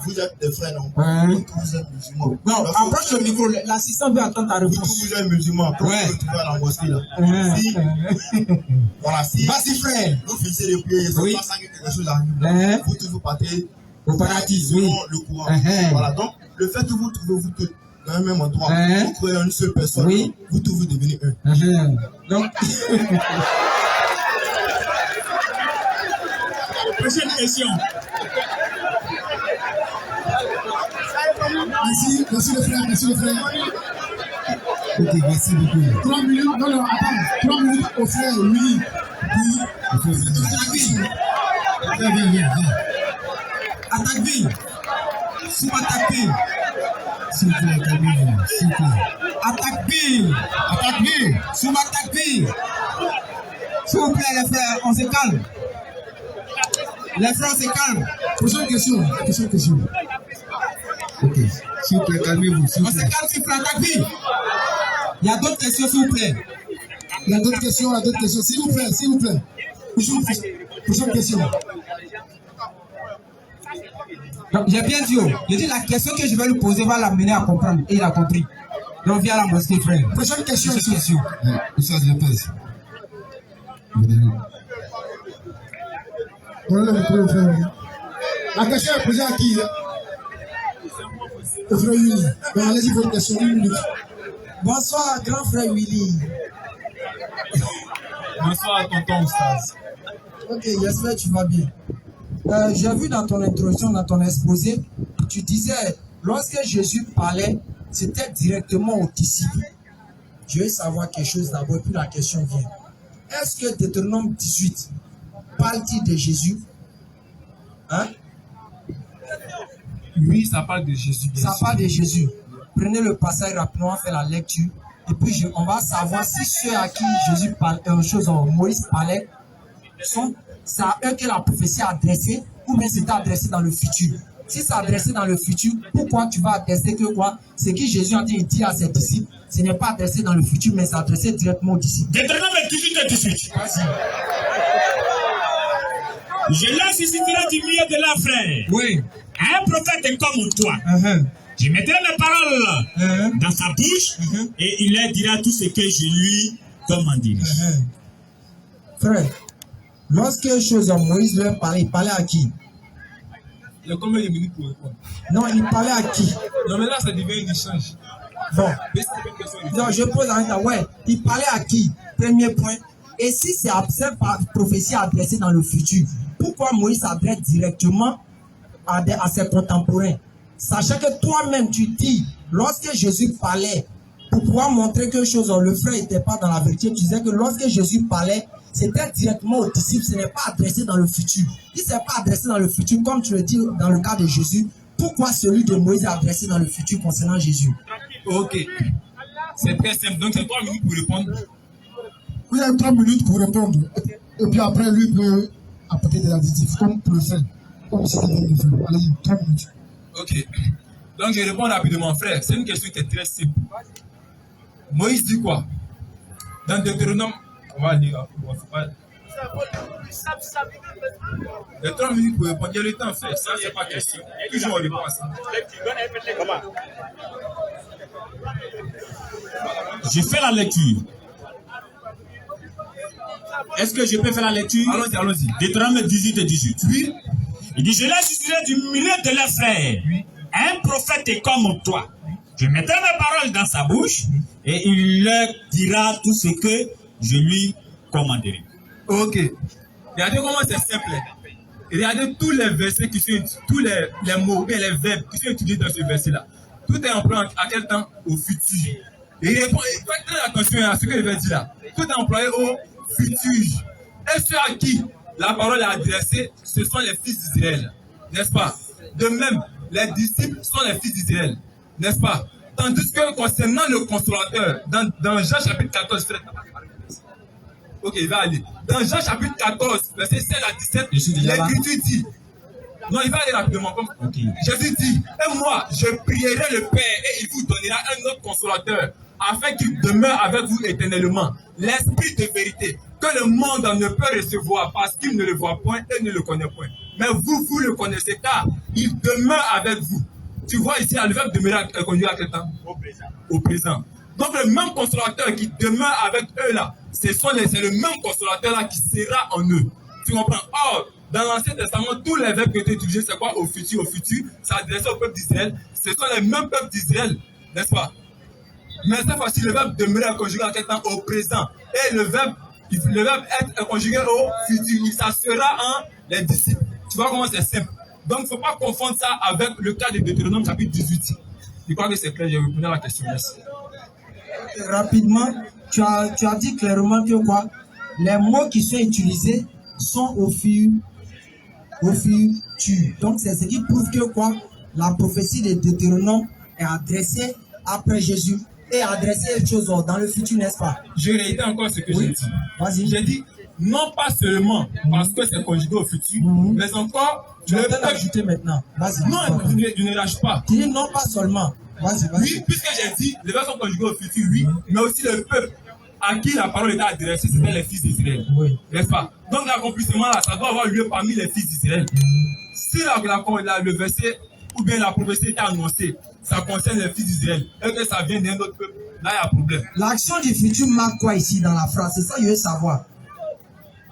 E: vous êtes des frères, non? Vous êtes musulmans.
C: Non, approche le micro. L'assistant veut attendre ta réponse.
E: Vous êtes musulmans. Quand vous trouvez à la mosquée là. Voilà, si.
C: Vas-y, frère.
E: Vous finissez les prières, c'est pas ça que quelque chose arrive. Vous toujours partez
C: au paradis, oui.
E: Le courant. Voilà, donc le fait que vous trouvez vous tous dans le même endroit, vous croyez en une seule personne, vous tous vous devenez un.
C: Donc.
D: Prochaine question.
B: Merci le frère.
E: Ok, merci beaucoup.
B: 3 minutes, non, attends, 3 minutes au frère, oui.
C: Attaque B. Sous-attaque B.
E: S'il vous plaît, calmez-vous, s'il vous plaît.
C: Attaque B. Sous-attaque B. S'il vous plaît, les frères, on se calme. Les frères, on se calme.
B: Prochaine question.
E: Ok, s'il vous plaît, calmez-vous.
C: On se calme, s'il vous plaît, attaque B. Il y a d'autres questions, s'il vous plaît.
B: Il y a d'autres questions, s'il vous plaît. Prochaine question.
C: J'ai bien dit, j'ai dit la question que je vais lui poser va l'amener à comprendre. Et il a compris. Donc viens à la mosquée, frère.
B: Prochaine question.
E: Ça, je pèse.
B: La question est posée à qui? Au frère Willy. Donc allez-y, votre question, 1 minute.
C: Bonsoir, grand frère Willy.
A: Bonsoir, tonton Oustaz.
C: Ok, j'espère que tu vas bien. J'ai vu dans ton introduction, dans ton exposé, tu disais, lorsque Jésus parlait, c'était directement aux disciples. Je veux savoir quelque chose d'abord, puis la question vient. Est-ce que Deutéronome 18 parle-t-il de Jésus? Hein?
A: Oui, ça parle de Jésus.
C: Ça parle de Jésus. Prenez le passage rapidement, faites la lecture. Et puis on va savoir si ceux à qui Jésus parle, Moïse parlait, c'est à eux que la prophétie a adressé, ou bien c'est adressé dans le futur. Si c'est adressé dans le futur, pourquoi tu vas adresser que quoi? Ce que Jésus a dit à ses disciples, ce n'est pas adressé dans le futur, mais c'est adressé directement aux disciples.
D: Deutéronome 18 et 18. Je laisse ici du milieu de la frère.
C: Oui.
D: Un prophète comme toi. Je mettrai mes paroles dans sa bouche et il leur dira tout ce que je lui commanderai.
C: Frère, lorsque Moïse leur parlait, il parlait à qui?
A: Il y a combien de minutes pour répondre?
C: Non, il parlait à qui?
A: Non, mais là, ça devient un échange.
C: Bon. Non, je pose la question. Ouais, il parlait à qui? Premier point. Et si c'est cette prophétie adressée dans le futur, pourquoi Moïse s'adresse directement à ses contemporains? Sachant que toi-même, tu dis, lorsque Jésus parlait, pour pouvoir montrer que le frère n'était pas dans la vérité, tu disais que lorsque Jésus parlait, c'était directement aux disciples, ce n'est pas adressé dans le futur. Si ce n'est pas adressé dans le futur, comme tu le dis dans le cas de Jésus, pourquoi celui de Moïse est adressé dans le futur concernant Jésus?
A: Ok. C'est très simple. Donc, c'est 3 minutes pour répondre.
B: Vous avez 3 minutes pour répondre. Et puis après, lui peut apporter des additifs, comme pour le faire. Comme ce qu'il vient de faire. Allez, 3 minutes.
A: Ok. Donc, je réponds rapidement, frère. C'est une question qui est très simple. Moïse dit quoi? Dans Deutéronome, on va lire. Les 3 minutes pour répondre. Il y a le temps, frère. Ça, c'est pas question. Toujours, on répond à ça.
D: Je fais la lecture. Est-ce que je peux faire la lecture?
A: Allons-y, allons-y.
D: Deutéronome 18 et 18.
A: Oui.
D: Il dit, je laisse ici du milieu de leurs frères. Oui. Un prophète est comme toi. Je mettrai mes paroles dans sa bouche et il leur dira tout ce que je lui commanderai.
A: Ok. Regardez comment c'est simple. Regardez tous les versets qui sont, tous les mots et les verbes qui sont utilisés dans ce verset-là. Tout est employé à quel temps? Au futur. Et il répond, faites très attention à ce que je vais dire là. Tout est employé au futur. Et ceux à qui la parole est adressée, ce sont les fils d'Israël. N'est-ce pas? De même, les disciples sont les fils d'Israël. N'est-ce pas? Tandis que concernant le consolateur, dans Jean chapitre 14, ok, il va aller. Dans Jean chapitre 14, verset 16 à 17, l'Écriture dit, non, il va aller rapidement. Okay. Jésus dit, et moi, je prierai le Père et il vous donnera un autre consolateur, afin qu'il demeure avec vous éternellement. L'Esprit de vérité, que le monde ne peut recevoir parce qu'il ne le voit point et ne le connaît point. Mais vous le connaissez car il demeure avec vous. Tu vois ici, le verbe demeurer est conduit à quel temps? Au présent. Au présent. Donc le même consolateur qui demeure avec eux là, c'est le même consolateur là qui sera en eux. Tu comprends? Or, dans l'Ancien Testament, tous les verbes qui étaient utilisés, c'est quoi? Au futur, ça adressait au peuple d'Israël. Ce sont les mêmes peuples d'Israël, n'est-ce pas? Mais cette fois-ci, le verbe demeurer est conjugué à quel temps? Au présent. Et le verbe être est conjugué au futur. Ça sera en les disciples. Tu vois comment c'est simple? Donc, il ne faut pas confondre ça avec le cas de Deutéronome chapitre 18. Je crois que c'est clair, j'ai répondu à la question. Merci.
C: Rapidement, tu as dit clairement que quoi? Les mots qui sont utilisés sont au futur. Donc, c'est ce qui prouve que quoi? La prophétie de Deutéronome est adressée après Jésus et adressée aux choses dans le futur, n'est-ce pas?
A: Je réitère encore ce que j'ai dit.
C: Vas-y.
A: J'ai dit, non pas seulement parce que c'est conjugué au futur, mais encore...
C: Tu vas l'ajouter maintenant. Vas-y.
A: Non, je ne lâche pas.
C: Tu dis non pas seulement. Vas-y.
A: Oui, puisque j'ai dit, les verbes sont conjugués au futur, oui, mais aussi le peuple à qui la parole était adressée, c'était les fils d'Israël. Oui. N'est-ce pas? Donc l'accomplissement là, ça doit avoir lieu parmi les fils d'Israël. Si le verset ou bien la prophétie est annoncée, ça concerne les fils d'Israël, et que ça vient d'un autre peuple, là il y a un problème.
C: L'action du futur marque quoi ici dans la phrase? C'est ça que je veux savoir.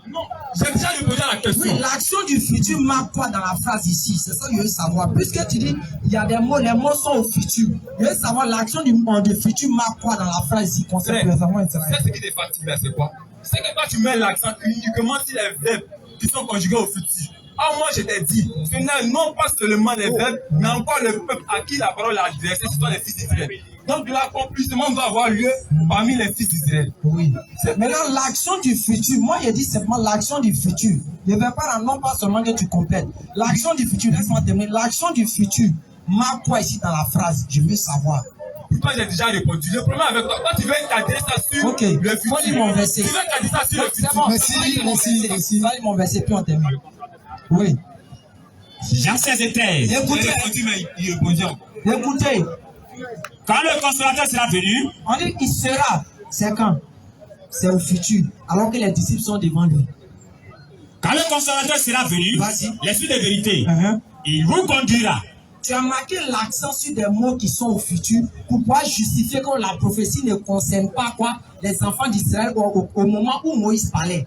A: Non, j'ai déjà répondu à la question.
C: Oui, l'action du futur marque quoi dans la phrase ici? C'est ça que je veux savoir. Puisque tu dis, il y a des mots, les mots sont au futur. Je veux savoir l'action du futur marque quoi dans la phrase ici concernant les enfants israéliens.
A: C'est ce qui te fatigue là, c'est quoi? C'est que quand tu mets l'accent uniquement sur les verbes qui sont conjugués au futur. Ah, moi je t'ai dit, ce n'est non pas seulement les verbes, mais encore le peuple à qui la parole est adressée, ce sont les fils d'Israël. Donc l'accomplissement doit avoir lieu parmi les fils d'Israël.
C: Oui. Maintenant, l'action du futur, moi je dis simplement l'action du futur. Je ne vais pas non pas seulement que tu complètes. L'action du futur, laisse-moi terminer. L'action du futur marque quoi ici dans la phrase? Je veux savoir.
A: Pourtant, j'ai déjà répondu. Le problème avec toi, toi tu veux cadrer ça sur le futur.
C: Dis mon verset.
A: Tu veux cadrer ça sur le futur.
C: Merci. Va mon verset, puis on termine. Oui.
D: Jean 16 et 13.
C: Écoutez.
A: Il répondit encore.
C: Écoutez.
D: Quand le consolateur sera venu,
C: on dit il sera. C'est quand? C'est au futur. Alors que les disciples sont devant lui.
D: Quand le consolateur sera venu, l'esprit de vérité, il vous conduira.
C: Tu as marqué l'accent sur des mots qui sont au futur pour pouvoir justifier que la prophétie ne concerne pas quoi les enfants d'Israël au moment où Moïse parlait.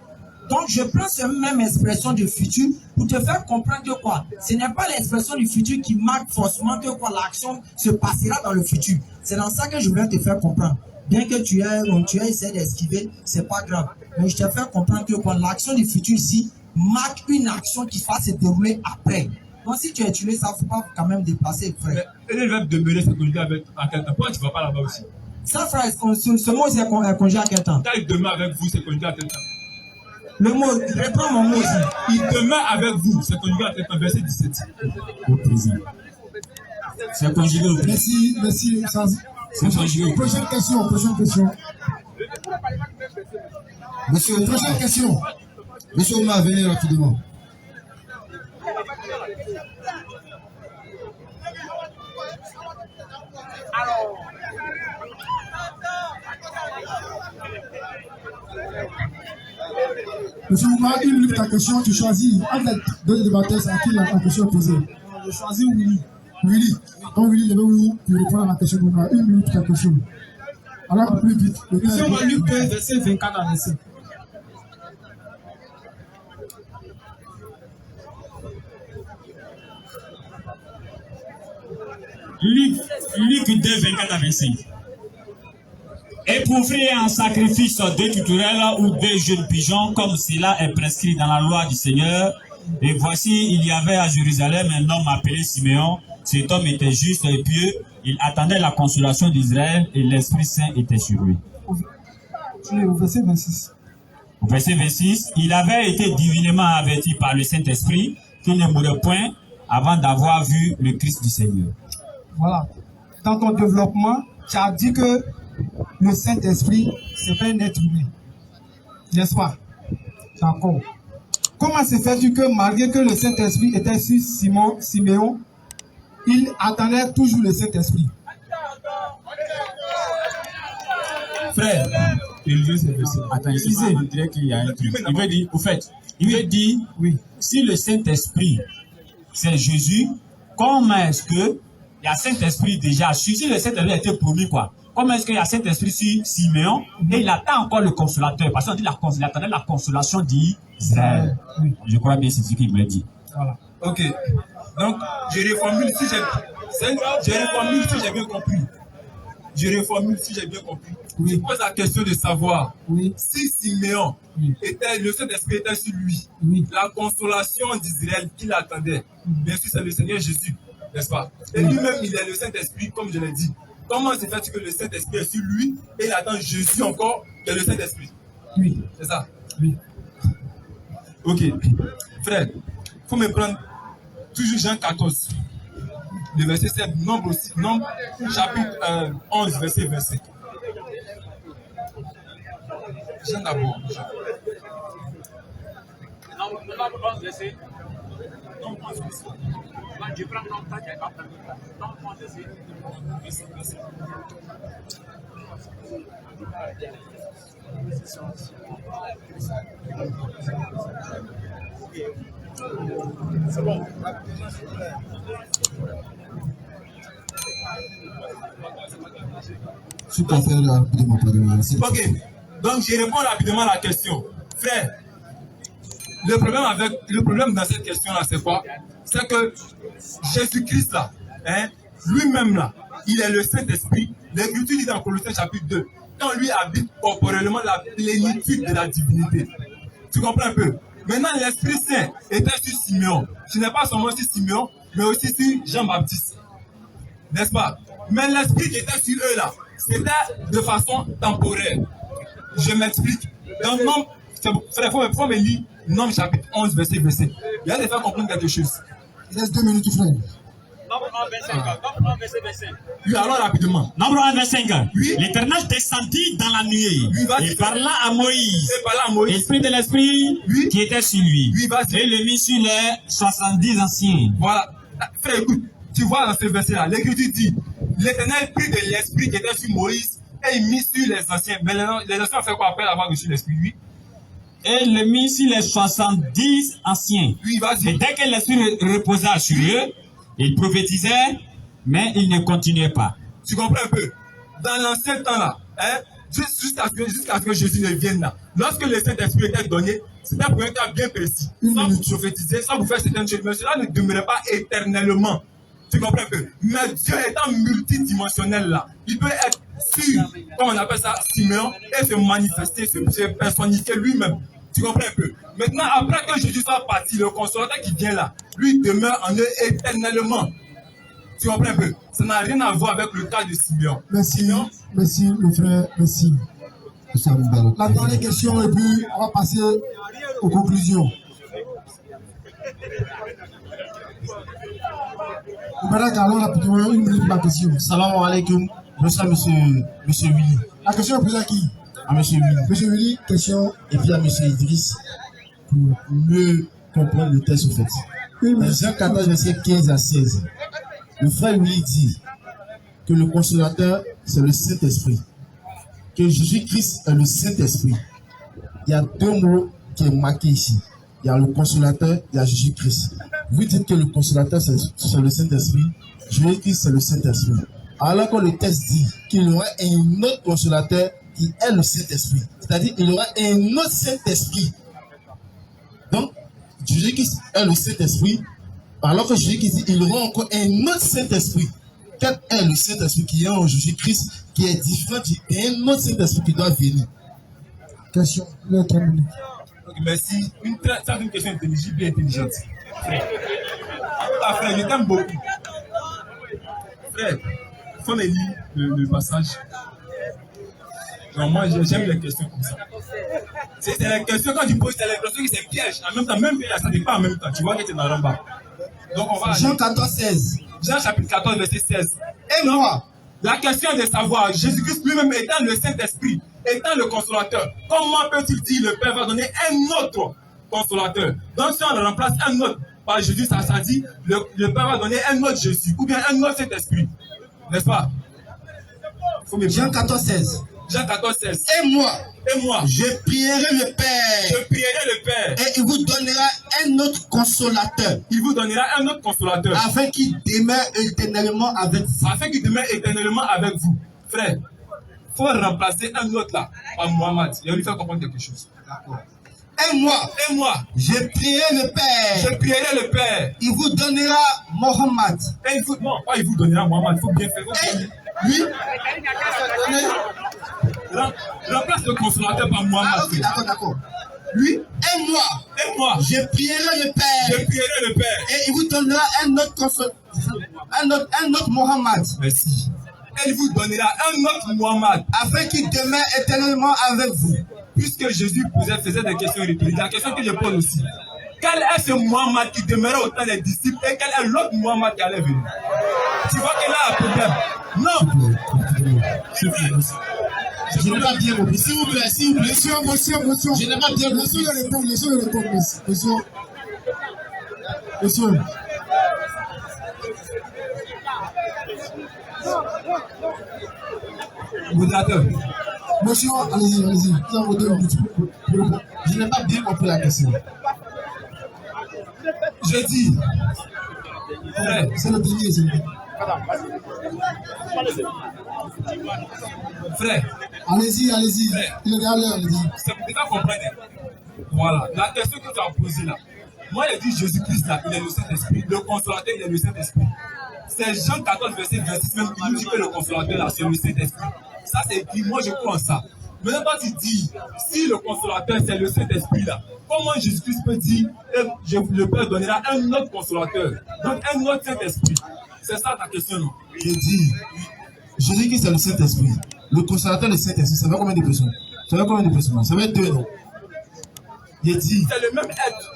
C: Donc je prends cette même expression du futur pour te faire comprendre que quoi, ce n'est pas l'expression du futur qui marque forcément que quoi l'action se passera dans le futur. C'est dans ça que je viens te faire comprendre. Bien que tu aies essayé d'esquiver, c'est pas grave. Mais je te fais comprendre que quoi l'action du futur ici marque une action qui va se dérouler après. Donc si tu as utilisé ça, il ne faut pas quand même déplacer, frère.
A: Et le verbe demeurer, c'est conjugué avec à quel temps? Pourquoi tu ne vas pas là-bas aussi?
C: Ça, frère, ce mot c'est conjugué à quel temps?
A: Quand il demeure avec vous, c'est conjugué à quel temps?
C: Le mot, reprends mon mot aussi.
A: Il demeure avec vous, c'est conjugué à quel temps? Verset 17.
D: Au présent. C'est conjugué au présent.
B: Merci.
D: C'est conjugué au présent.
B: Prochaine question. Monsieur, prochaine question. Monsieur Omar, venez rapidement. Monsieur Omar, une minute ta question, tu choisis. Entre les deux débatteurs, c'est à qui la question est posée? Je choisis Willy. Willy. Donc Willy, je vais vous répondre à la question d'Omar. Une minute ta question. Alors plus vite.
C: Monsieur Omar, Luc 15, verset 24 à 25.
D: Luc 2, 24 à 25. Et pour offrir un sacrifice 2 tourterelles ou 2 jeunes pigeons, comme cela est prescrit dans la loi du Seigneur. Et voici, il y avait à Jérusalem un homme appelé Siméon. Cet homme était juste et pieux. Il attendait la consolation d'Israël et l'Esprit Saint était sur lui.
B: Au verset 26.
D: Au verset 26, il avait été divinement averti par le Saint-Esprit qu'il ne mourrait point avant d'avoir vu le Christ du Seigneur.
F: Voilà. Dans ton développement, tu as dit que le Saint-Esprit, c'est pas un être humain. N'est-ce pas? D'accord. Comment se fait-il que malgré que le Saint-Esprit était sur Siméon, il attendait toujours le Saint-Esprit?
A: Frère,
D: attends, ici, on dirait qu'il y a un truc. Il veut dire, au fait, oui, si le Saint-Esprit, c'est Jésus, comment est-ce que il y a Saint-Esprit déjà, si le Saint-Esprit a été promis, quoi? Comment est-ce qu'il y a Saint-Esprit sur Siméon et il attend encore le consolateur? Parce qu'on dit il attendait la consolation d'Israël. Je crois bien c'est ce qu'il me dit.
F: Voilà.
A: Ok. Donc, je reformule si j'ai bien compris. Je reformule si j'ai bien compris. Oui. Je pose la question de savoir si Siméon était, le Saint-Esprit était sur lui, la consolation d'Israël qu'il attendait. Bien sûr, c'est le Seigneur Jésus, n'est-ce pas? Et lui-même, il est le Saint-Esprit, comme je l'ai dit. Comment se fait-il que le Saint-Esprit est sur lui et il attend Jésus encore que le Saint-Esprit?
F: Oui.
A: C'est ça?
F: Oui.
A: Ok. Frère, il faut me prendre toujours Jean 14. Le verset 7, nombre chapitre 11, verset 25. Jean d'abord. Nombre 11, verset. Nombre 11, verset. Je prends nombre 4, je pas nombre 11, verset. C'est bon.
B: S'il te plaît, rapidement, pardon.
A: Ok. Donc, je réponds rapidement à la question. Frère, le problème dans cette question-là, c'est quoi? C'est que Jésus-Christ, là, hein, lui-même, là, il est le Saint-Esprit. L'Écriture dit dans Colossiens chapitre 2, quand lui habite corporellement la plénitude de la divinité. Tu comprends un peu? Maintenant, l'Esprit Saint était sur Simeon. Ce n'est pas seulement sur Simeon, mais aussi sur Jean-Baptiste. N'est-ce pas? Mais l'Esprit qui était sur eux, là, c'était de façon temporaire. Je m'explique. Dans Nombre, frère, il faut me lire Nombre chapitre 11, verset. Il y a des faire comprendre quelque chose.
B: Il reste 2 minutes, frère.
D: Nombre 1, verset 5. Nombre 1, verset 5.
A: Oui, alors rapidement.
D: Nombre 1, verset 5.
A: Oui.
D: L'Éternel descendit dans la nuit.
A: Oui, vas-y.
D: Et parla à Moïse.
A: Et parla à Moïse.
D: L'esprit de l'Esprit
A: Oui.
D: qui était sur lui.
A: Oui, vas-y.
D: Et le mit sur les 70 anciens.
A: Voilà. Frère, écoute, tu vois dans ce verset-là, l'Écriture dit, l'Éternel prit de l'Esprit qui était sur Moïse et il mit sur les anciens. Mais les anciens ont fait quoi après avoir reçu l'Esprit, oui?
D: Et le mit sur les 70 anciens.
A: Oui, vas-y.
D: Et dès que l'Esprit reposa sur eux, ils prophétisaient, mais ils ne continuaient pas.
A: Tu comprends un peu? Dans l'ancien temps là, hein, jusqu'à ce que Jésus ne vienne là, lorsque le Saint-Esprit était donné, c'était pour un cas bien précis. Sans vous prophétiser, sans vous faire certaines choses, mais cela ne demeurait pas éternellement. Tu comprends un peu? Mais Dieu étant multidimensionnel là, il peut être sur, comme on appelle ça, Simeon, et se manifester, se personnifier lui-même. Tu comprends un peu? Maintenant, après que Jésus soit parti, le consolateur qui vient là, lui demeure en eux éternellement. Tu comprends un peu? Ça n'a rien à voir avec le cas de Simeon.
B: Merci,
A: Simeon,
B: merci, le frère, merci. La dernière question, et puis on va passer aux conclusions. Allons rapidement, 1 minute pour la question.
E: Salam alaikum. Bonsoir, monsieur Willy.
B: La question est posée à qui?
E: À monsieur Willy.
B: Monsieur Willy, question.
E: Et puis à monsieur Idriss, pour mieux comprendre le texte au fait. Dans Jean 14, verset 15 à 16, le frère Willy dit que le consolateur, c'est le Saint-Esprit. Que Jésus-Christ est le Saint-Esprit. Il y a 2 mots qui sont marqués ici. Il y a le consolateur, il y a Jésus-Christ. Vous dites que le consolateur, c'est le Saint-Esprit. Jésus-Christ, c'est le Saint-Esprit. Alors que le texte dit qu'il y aura un autre consolateur qui est le Saint-Esprit. C'est-à-dire qu'il y aura un autre Saint-Esprit. Donc, Jésus-Christ est le Saint-Esprit. Alors que Jésus-Christ dit qu'il y aura encore un autre Saint-Esprit. Quel est le Saint-Esprit qui est en Jésus-Christ, qui est différent d'un autre Saint-Esprit qui doit venir?
B: Question, le 3 minutes.
A: merci. C'est une question intelligible et intelligente. Ah, frère, je t'aime beaucoup. Frère, il faut me lire le passage. Non, moi, j'aime les questions comme ça. C'est les questions, quand tu poses, c'est les questions qui c'est piège. En même temps, même ça ne pas en même temps. Tu vois que tu es dans le bas. Donc, on va.
E: Jean 14, 16.
A: Jean chapitre 14, verset 16. Et moi, la question est de savoir, Jésus-Christ lui-même étant le Saint-Esprit, étant le consolateur, comment peut-il dire le Père va donner un autre consolateur? Donc, si on remplace un autre par Jésus, ça dit, le Père va donner un autre Jésus, ou bien un autre Saint-Esprit. N'est-ce pas?
E: Jean 14, 16.
A: Jean 14, 16.
E: Et moi,
A: je
E: prierai le Père.
A: Je prierai le Père.
E: Et il vous donnera un autre consolateur.
A: Il vous donnera un autre consolateur.
E: Afin qu'il demeure éternellement avec vous.
A: Afin qu'il demeure éternellement avec vous. Frère, il faut remplacer un autre là par Mohamed. Il va lui faire comprendre quelque chose.
E: D'accord. Et moi, je prierai le Père.
A: Je prierai le Père.
E: Il vous donnera Mohamed.
A: Et non, pas il vous donnera Mohamed. Il faut bien faire.
E: Oui.
A: Remplace le consolateur par Mohamed.
E: Ah, ok, d'accord. Lui et moi, je prierai le Père.
A: Je prierai le Père.
E: Et il vous donnera un autre consolateur. Un autre Mohamed.
A: Merci. Et il vous donnera un autre Mohamed.
E: Afin qu'il demeure éternellement avec vous.
A: Puisque Jésus faisait des questions rhétoriques, la question que je pose aussi. Quel est ce Mohamed qui demeurait au temps des disciples et quel est l'autre Mohamed qui allait venir? Tu vois qu'il a un problème. Non.
E: Je n'ai pas bien compris. S'il vous plaît.
B: Monsieur.
E: Je n'ai pas bien compris.
B: Laissez-le répondre, monsieur.
A: Modérateur.
B: Monsieur, allez-y. Vous avez 2 minutes.
E: Je n'ai pas bien compris la question.
A: Je dis, frère,
B: C'est le dernier, c'est le dernier.
A: frère,
B: Allez-y, allez-y. Il est derrière l'heure, allez-y.
A: c'est pour que tu comprennes. Voilà, la question que tu as posée là. Moi, il a dit Jésus-Christ là, il est le Saint-Esprit. Le Consolateur, il est le Saint-Esprit. C'est Jean 14, verset 26, même, il nous dit que le Consolateur là, c'est le Saint-Esprit. Ça, c'est écrit, moi, je crois en ça. Maintenant, quand tu dis, si le Consolateur, c'est le Saint-Esprit là, comment Jésus-Christ peut dire, le Père donnera un autre Consolateur, donc un autre Saint-Esprit? C'est ça ta question, non?
E: Je dis, Jésus-Christ c'est le Saint-Esprit. Le consolateur, le Saint-Esprit, ça fait combien de personnes? Ça fait combien de personnes? Ça fait 2, non? J'ai dit,
A: C'est le même être.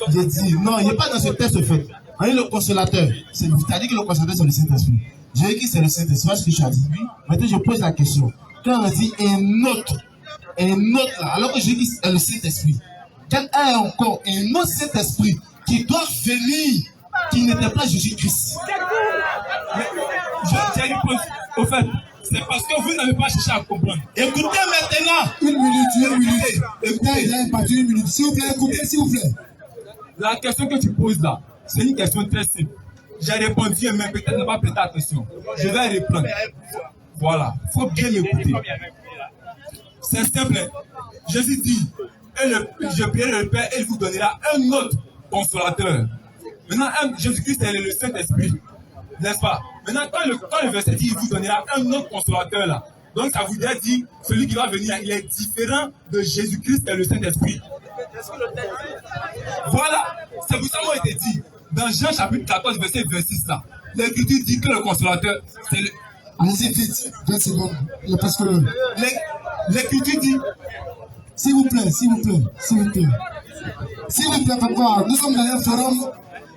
E: j'ai dit, non, il n'est pas dans ce texte fait. On dit le consolateur. Tu as dit que le consolateur c'est le Saint-Esprit. Jésus-Christ c'est le Saint-Esprit. C'est ce que tu as dit. Maintenant, je pose la question. Quand on dit un autre là, alors que Jésus-Christ est le Saint-Esprit, quel est encore un autre Saint-Esprit qui doit venir, qui n'était pas Jésus-Christ?
A: J'ai répondu. Au fait, c'est parce que vous n'avez pas cherché à comprendre.
E: Écoutez maintenant.
B: Une minute. Écoutez, il y a une partie, une minute. S'il vous plaît, écoutez, s'il vous plaît.
A: La question que tu poses là, c'est une question très simple. J'ai répondu, mais peut-être ne pas prêter attention. Je vais répondre. Voilà, il faut bien m'écouter. C'est simple. Jésus dit, je prierai le Père et il vous donnera un autre consolateur. Maintenant, Jésus-Christ est le Saint-Esprit. N'est-ce pas? Maintenant, quand le verset dit, il vous donnera un autre consolateur là. Donc, ça voudrait dire, celui qui va venir, il est différent de Jésus-Christ et le Saint-Esprit. Voilà, c'est pour ça qu'on a été dit. Dans Jean chapitre 14, verset 26 là, l'Écriture dit que le consolateur, c'est le...
B: Allez-y vite, 20 secondes. Il y a presque l'heure.
A: L'Écriture dit...
B: S'il vous plaît, papa, nous sommes dans un forum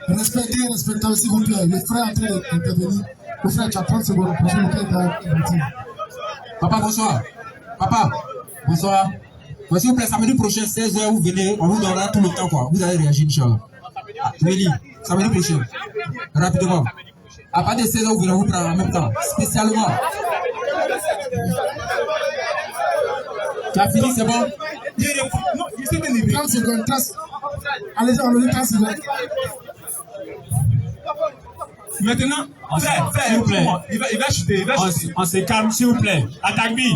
B: respectable, s'il vous plaît. Le frère est en train d'intervenir. Le frère, tu as 30 secondes.
C: Papa, bonsoir. Papa, bonsoir. S'il vous plaît, samedi prochain, 16h, vous venez, on vous donnera tout le temps, quoi. Vous allez réagir, Inch'Allah. Mélie, samedi prochain. Rapidement. À partir de 16h, vous venez vous prendre en même temps. Spécialement. Tu as fini, c'est bon?
A: Non, il s'est délivré.
B: 30 secondes, 30. Allez-y, on va 30 secondes.
A: Maintenant,
D: s'il vous plaît.
A: Il va chuter,
D: On se calme, s'il vous plaît. Atagbi,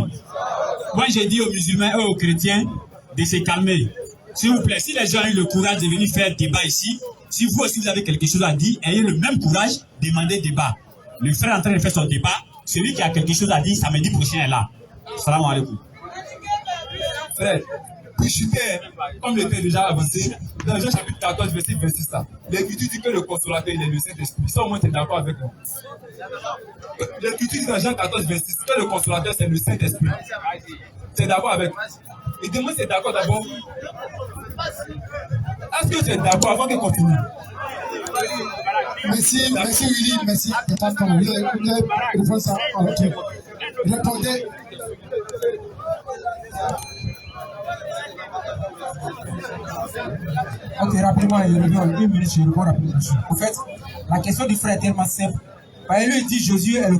D: moi j'ai dit aux musulmans et aux chrétiens de se calmer. S'il vous plaît, si les gens ont eu le courage de venir faire débat ici, si vous aussi vous avez quelque chose à dire, ayez le même courage, demandez débat. Le frère est en train de faire son débat. Celui qui a quelque chose à dire, samedi prochain est là. Salam alaikum.
A: Frère, puis chuter, comme l'était déjà avancé, dans Jean chapitre 14, verset 26 là, l'Écriture dit que le consolateur, il est le Saint-Esprit. Ça au moins tu es d'accord avec moi. L'Écriture dit dans Jean 14, 26 que le consolateur, c'est le Saint-Esprit. Tu es d'accord avec moi? Et dis-moi si tu es d'accord d'abord. Est-ce que tu es d'accord avant qu'il continue?
B: Merci Willy, merci. Il n'y a pas de temps. Vous allez répondre ça en retour. Répondez.
C: Ok, rapidement, il revient en 1 minute, je réponds rapidement. En fait, la question du frère est tellement simple. Parce lui, il dit Jésus est le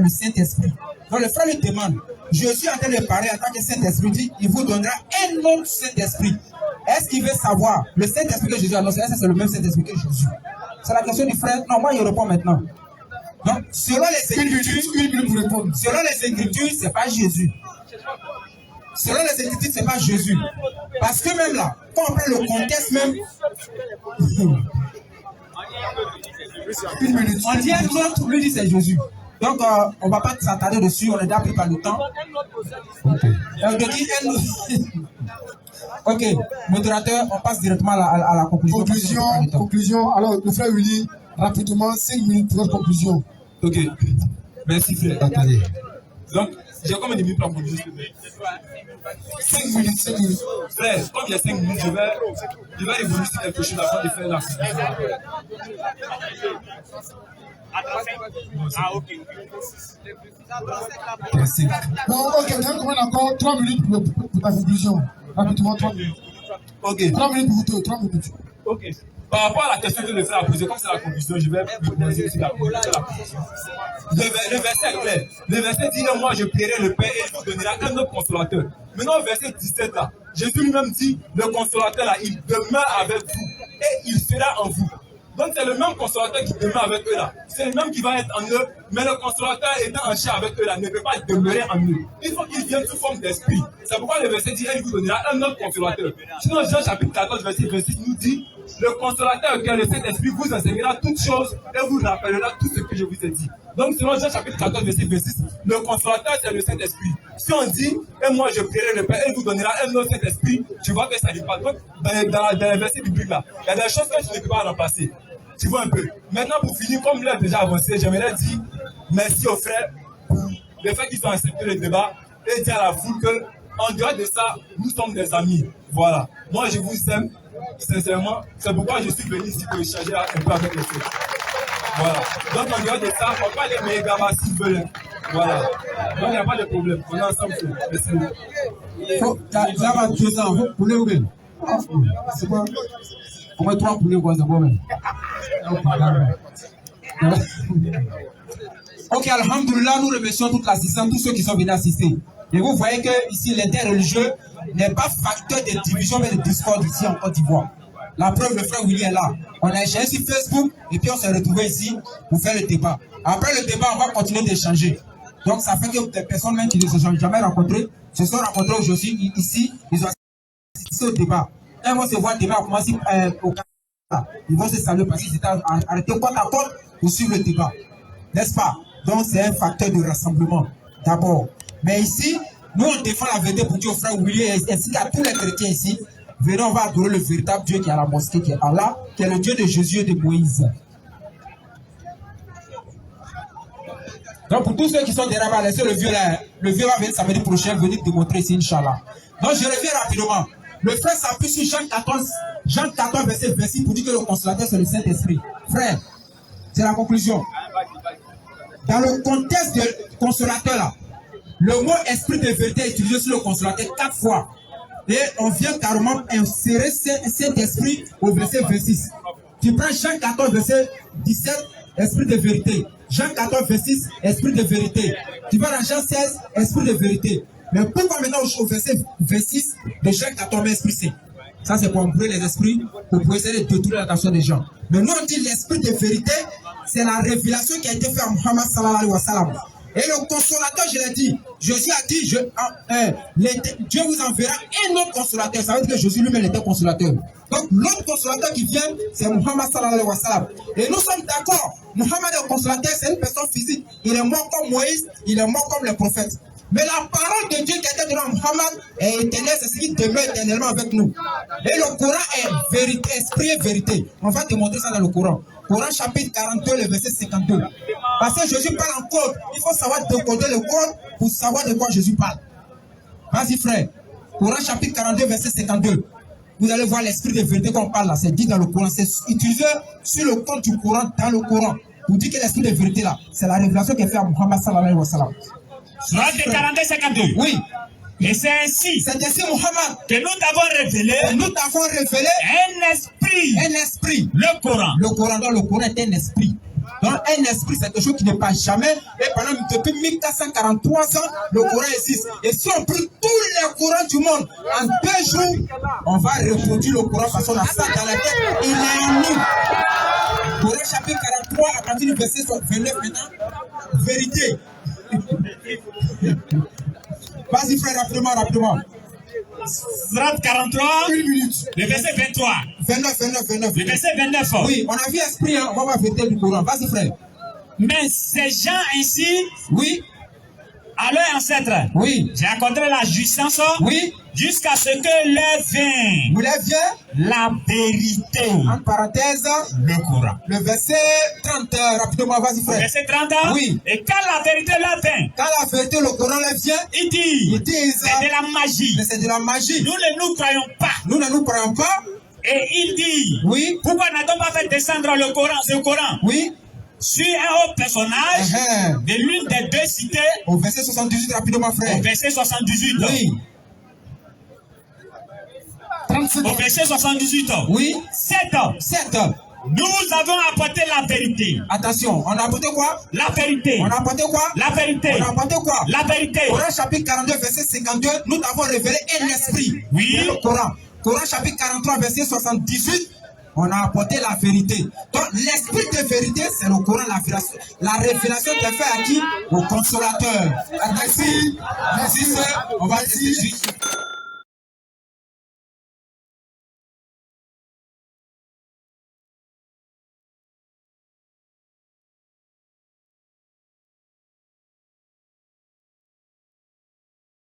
C: Saint-Esprit. Donc le frère lui demande, Jésus est en train de parler en tant que Saint-Esprit, dit, il vous donnera un autre Saint-Esprit. Est-ce qu'il veut savoir, le Saint-Esprit que Jésus annonce, est-ce que c'est le même Saint-Esprit que Jésus? C'est la question du frère. Non, moi, il répond maintenant. Donc, selon les Écritures, c'est pas Jésus. Selon les Écritures, c'est pas Jésus. Parce que même là, quand on prend le contexte même, on dit un autre, lui dit c'est Jésus. Donc, on ne va pas s'attarder dessus, on est déjà pris par le temps. Ok, modérateur, on passe directement à la conclusion.
B: Conclusion. Alors, le frère Willy, rapidement, 5 minutes pour votre conclusion.
A: Ok, merci frère.
B: Attendez.
A: Donc, j'ai combien de minutes pour conclure?
B: 5 minutes.
A: Frère, comme il y a 5 minutes, je vais évoluer sur quelque chose avant de faire la conclusion.
D: Ah, ok.
B: Bon, ok, on a encore 3 minutes pour ta conclusion. Rapidement, 3 minutes.
A: Ok.
B: 3 minutes pour vous, 3 minutes.
A: Ok. Par rapport à la question que le frère a posée, comme c'est la conclusion, je vais me poser aussi la conclusion. Le verset est clair. Le verset dit, moi je prierai le Père et il vous donnera un autre consolateur. Maintenant, au verset 17 là, Jésus lui-même dit, le consolateur là, il demeure avec vous et il sera en vous. Donc c'est le même consolateur qui demeure avec eux là. C'est le même qui va être en eux, mais le consolateur étant en chair avec eux là ne peut pas demeurer en eux. Il faut qu'il vienne sous forme d'esprit. C'est pourquoi le verset dit, il vous donnera un autre consolateur. Sinon Jean chapitre 14 verset 26 nous dit, le consolateur qui est le Saint-Esprit vous enseignera toutes choses et vous rappellera tout ce que je vous ai dit. Donc selon Jean chapitre 14 verset 26, le consolateur c'est le Saint-Esprit. Si on dit, et moi je prierai le Père, il vous donnera un autre Saint-Esprit, tu vois que ça n'est pas. Donc dans les versets bibliques là, il y a des choses que je ne peux pas remplacer. Tu vois un peu. Maintenant, pour finir, comme l'heure déjà avancé, j'aimerais dire merci aux frères pour le fait qu'ils ont accepté le débat et dire à la foule qu'en dehors de ça, nous sommes des amis. Voilà. Moi, je vous aime, sincèrement. C'est pourquoi je suis venu ici pour échanger un peu avec les frères. Voilà. Donc, en dehors de ça, on va les méga s'ils veulent. Voilà. Donc, il n'y a pas de problème. On est ensemble. Merci.
C: Ça va 2 ans. Vous pouvez ouvrir. C'est quoi? Au moins 3 poulets, quoi, c'est bon, même. Ok, alhamdoulilah, nous remercions toute l'assistance, tous ceux qui sont venus assister. Et vous voyez que ici, l'interreligieux n'est pas facteur de division, mais de discorde ici en Côte d'Ivoire. La preuve, le frère Willy est là. On a échangé sur Facebook et puis on s'est retrouvés ici pour faire le débat. Après le débat, on va continuer d'échanger. Donc, ça fait que des personnes même qui ne se sont jamais rencontrées se sont rencontrées aujourd'hui ici. Ils ont assisté au débat. Ils vont se voir demain, commencer au Canada. Ils vont se saluer parce qu'ils étaient arrêtés côte à côte pour suivre le débat. N'est-ce pas? Donc c'est un facteur de rassemblement, d'abord. Mais ici, nous on défend la vérité pour Dieu au frère Willy ainsi qu'à tous les chrétiens ici. Venez, on va adorer le véritable Dieu qui est à la mosquée, qui est Allah, qui est le Dieu de Jésus et de Moïse. Donc pour tous ceux qui sont derrière, laissez le vieux là. Le vieux va venir samedi prochain, venir démontrer ici, Inch'Allah. Donc je reviens rapidement. Le frère s'appuie sur Jean 14, verset 26 pour dire que le consolateur c'est le Saint-Esprit. Frère, c'est la conclusion. Dans le contexte du consolateur là, le mot esprit de vérité est utilisé sur le consolateur 4 fois. Et on vient carrément insérer Saint-Esprit au verset 26. Tu prends Jean 14, verset 17, esprit de vérité. Jean 14, verset 6, esprit de vérité. Tu vas dans Jean 16, esprit de vérité. Mais pourquoi maintenant au verset 26 de Jean 14, esprit saint? Ça c'est pour embrouiller les esprits, pour essayer de détourner l'attention des gens. Mais nous on dit l'esprit de vérité, c'est la révélation qui a été faite à Muhammad sallallahu alayhi wa sallam. Et le consolateur, je l'ai dit, Jésus a dit, Dieu vous enverra un autre consolateur. Ça veut dire que Jésus lui-même était consolateur. Donc l'autre consolateur qui vient, c'est Muhammad sallallahu alayhi wa sallam. Et nous sommes d'accord, Muhammad est consolateur, c'est une personne physique. Il est mort comme Moïse, il est mort comme les prophètes. Mais la parole de Dieu qui était devant Muhammad est éternelle, c'est ce qui demeure éternellement avec nous. Et le Coran est vérité, esprit et vérité. On va démontrer ça dans le Coran. Coran chapitre 42, le verset 52. Parce que Jésus parle en code. Il faut savoir décoder le code pour savoir de quoi Jésus parle. Vas-y frère. Coran chapitre 42, verset 52. Vous allez voir l'esprit de vérité qu'on parle là. C'est dit dans le Coran. C'est utilisé sur le code du Coran, dans le Coran. Pour dire que l'esprit de vérité là, c'est la révélation qui est faite à Muhammad sallallahu alayhi wa sallam.
D: Surat 42-52.
C: Oui.
D: Et c'est ainsi
C: C'est ainsi, Muhammad,
D: que nous t'avons révélé un esprit, le Coran.
C: Le Coran, donc le Coran est un esprit. Donc un esprit, c'est quelque chose qui ne passe jamais. Et pendant depuis 1443 ans, le Coran existe. Et si on prit tous les Corans du monde en 2 jours, on va reproduire le Coran façon à ça dans la tête. Il est en nous. Coran chapitre 43, à partir du verset 29 maintenant, vérité. Vas-y frère, rapidement.
D: Surat 43, le verset 23.
C: 29.
D: Le verset 29.
C: Oui, on a vu esprit, hein, on va voir vérité du Coran. Vas-y frère.
D: Mais ces gens ainsi,
C: Oui.
D: à leur ancêtre,
C: Oui.
D: j'ai accordé la jouissance,
C: Oui.
D: jusqu'à ce que leur vienne
C: Vous l'avez bien?
D: la vérité.
C: En parenthèse,
D: Le Coran.
C: le verset 30, rapidement, vas-y frère.
D: Verset 30.
C: Oui.
D: Et quand la vérité leur vient,
C: Quand la vérité, le Coran leur vient,
D: il dit,
C: ils disent,
D: c'est de la magie.
C: mais c'est de la magie.
D: Nous ne nous croyons pas.
C: Nous ne nous croyons pas.
D: Et il dit,
C: Oui.
D: pourquoi n'a-t-on pas fait descendre ce Coran
C: Oui.
D: sur un haut personnage de l'une des 2 cités
C: Au verset 78, rapidement frère.
D: au verset 78.
C: Oui.
D: Au verset 78.
C: Oui.
D: 7.
C: 7.
D: Nous avons apporté la vérité.
C: Attention, on a apporté quoi?
D: La vérité.
C: On a apporté quoi?
D: La vérité.
C: On a apporté quoi?
D: La vérité.
C: Coran chapitre 42, verset 52, nous t'avons révélé un esprit.
D: Oui.
C: Le Coran. Coran chapitre 43, verset 78, on a apporté la vérité. Donc l'esprit de vérité, c'est le Coran, la révélation qui est faite à qui? Au consolateur. Merci, merci, on va essayer.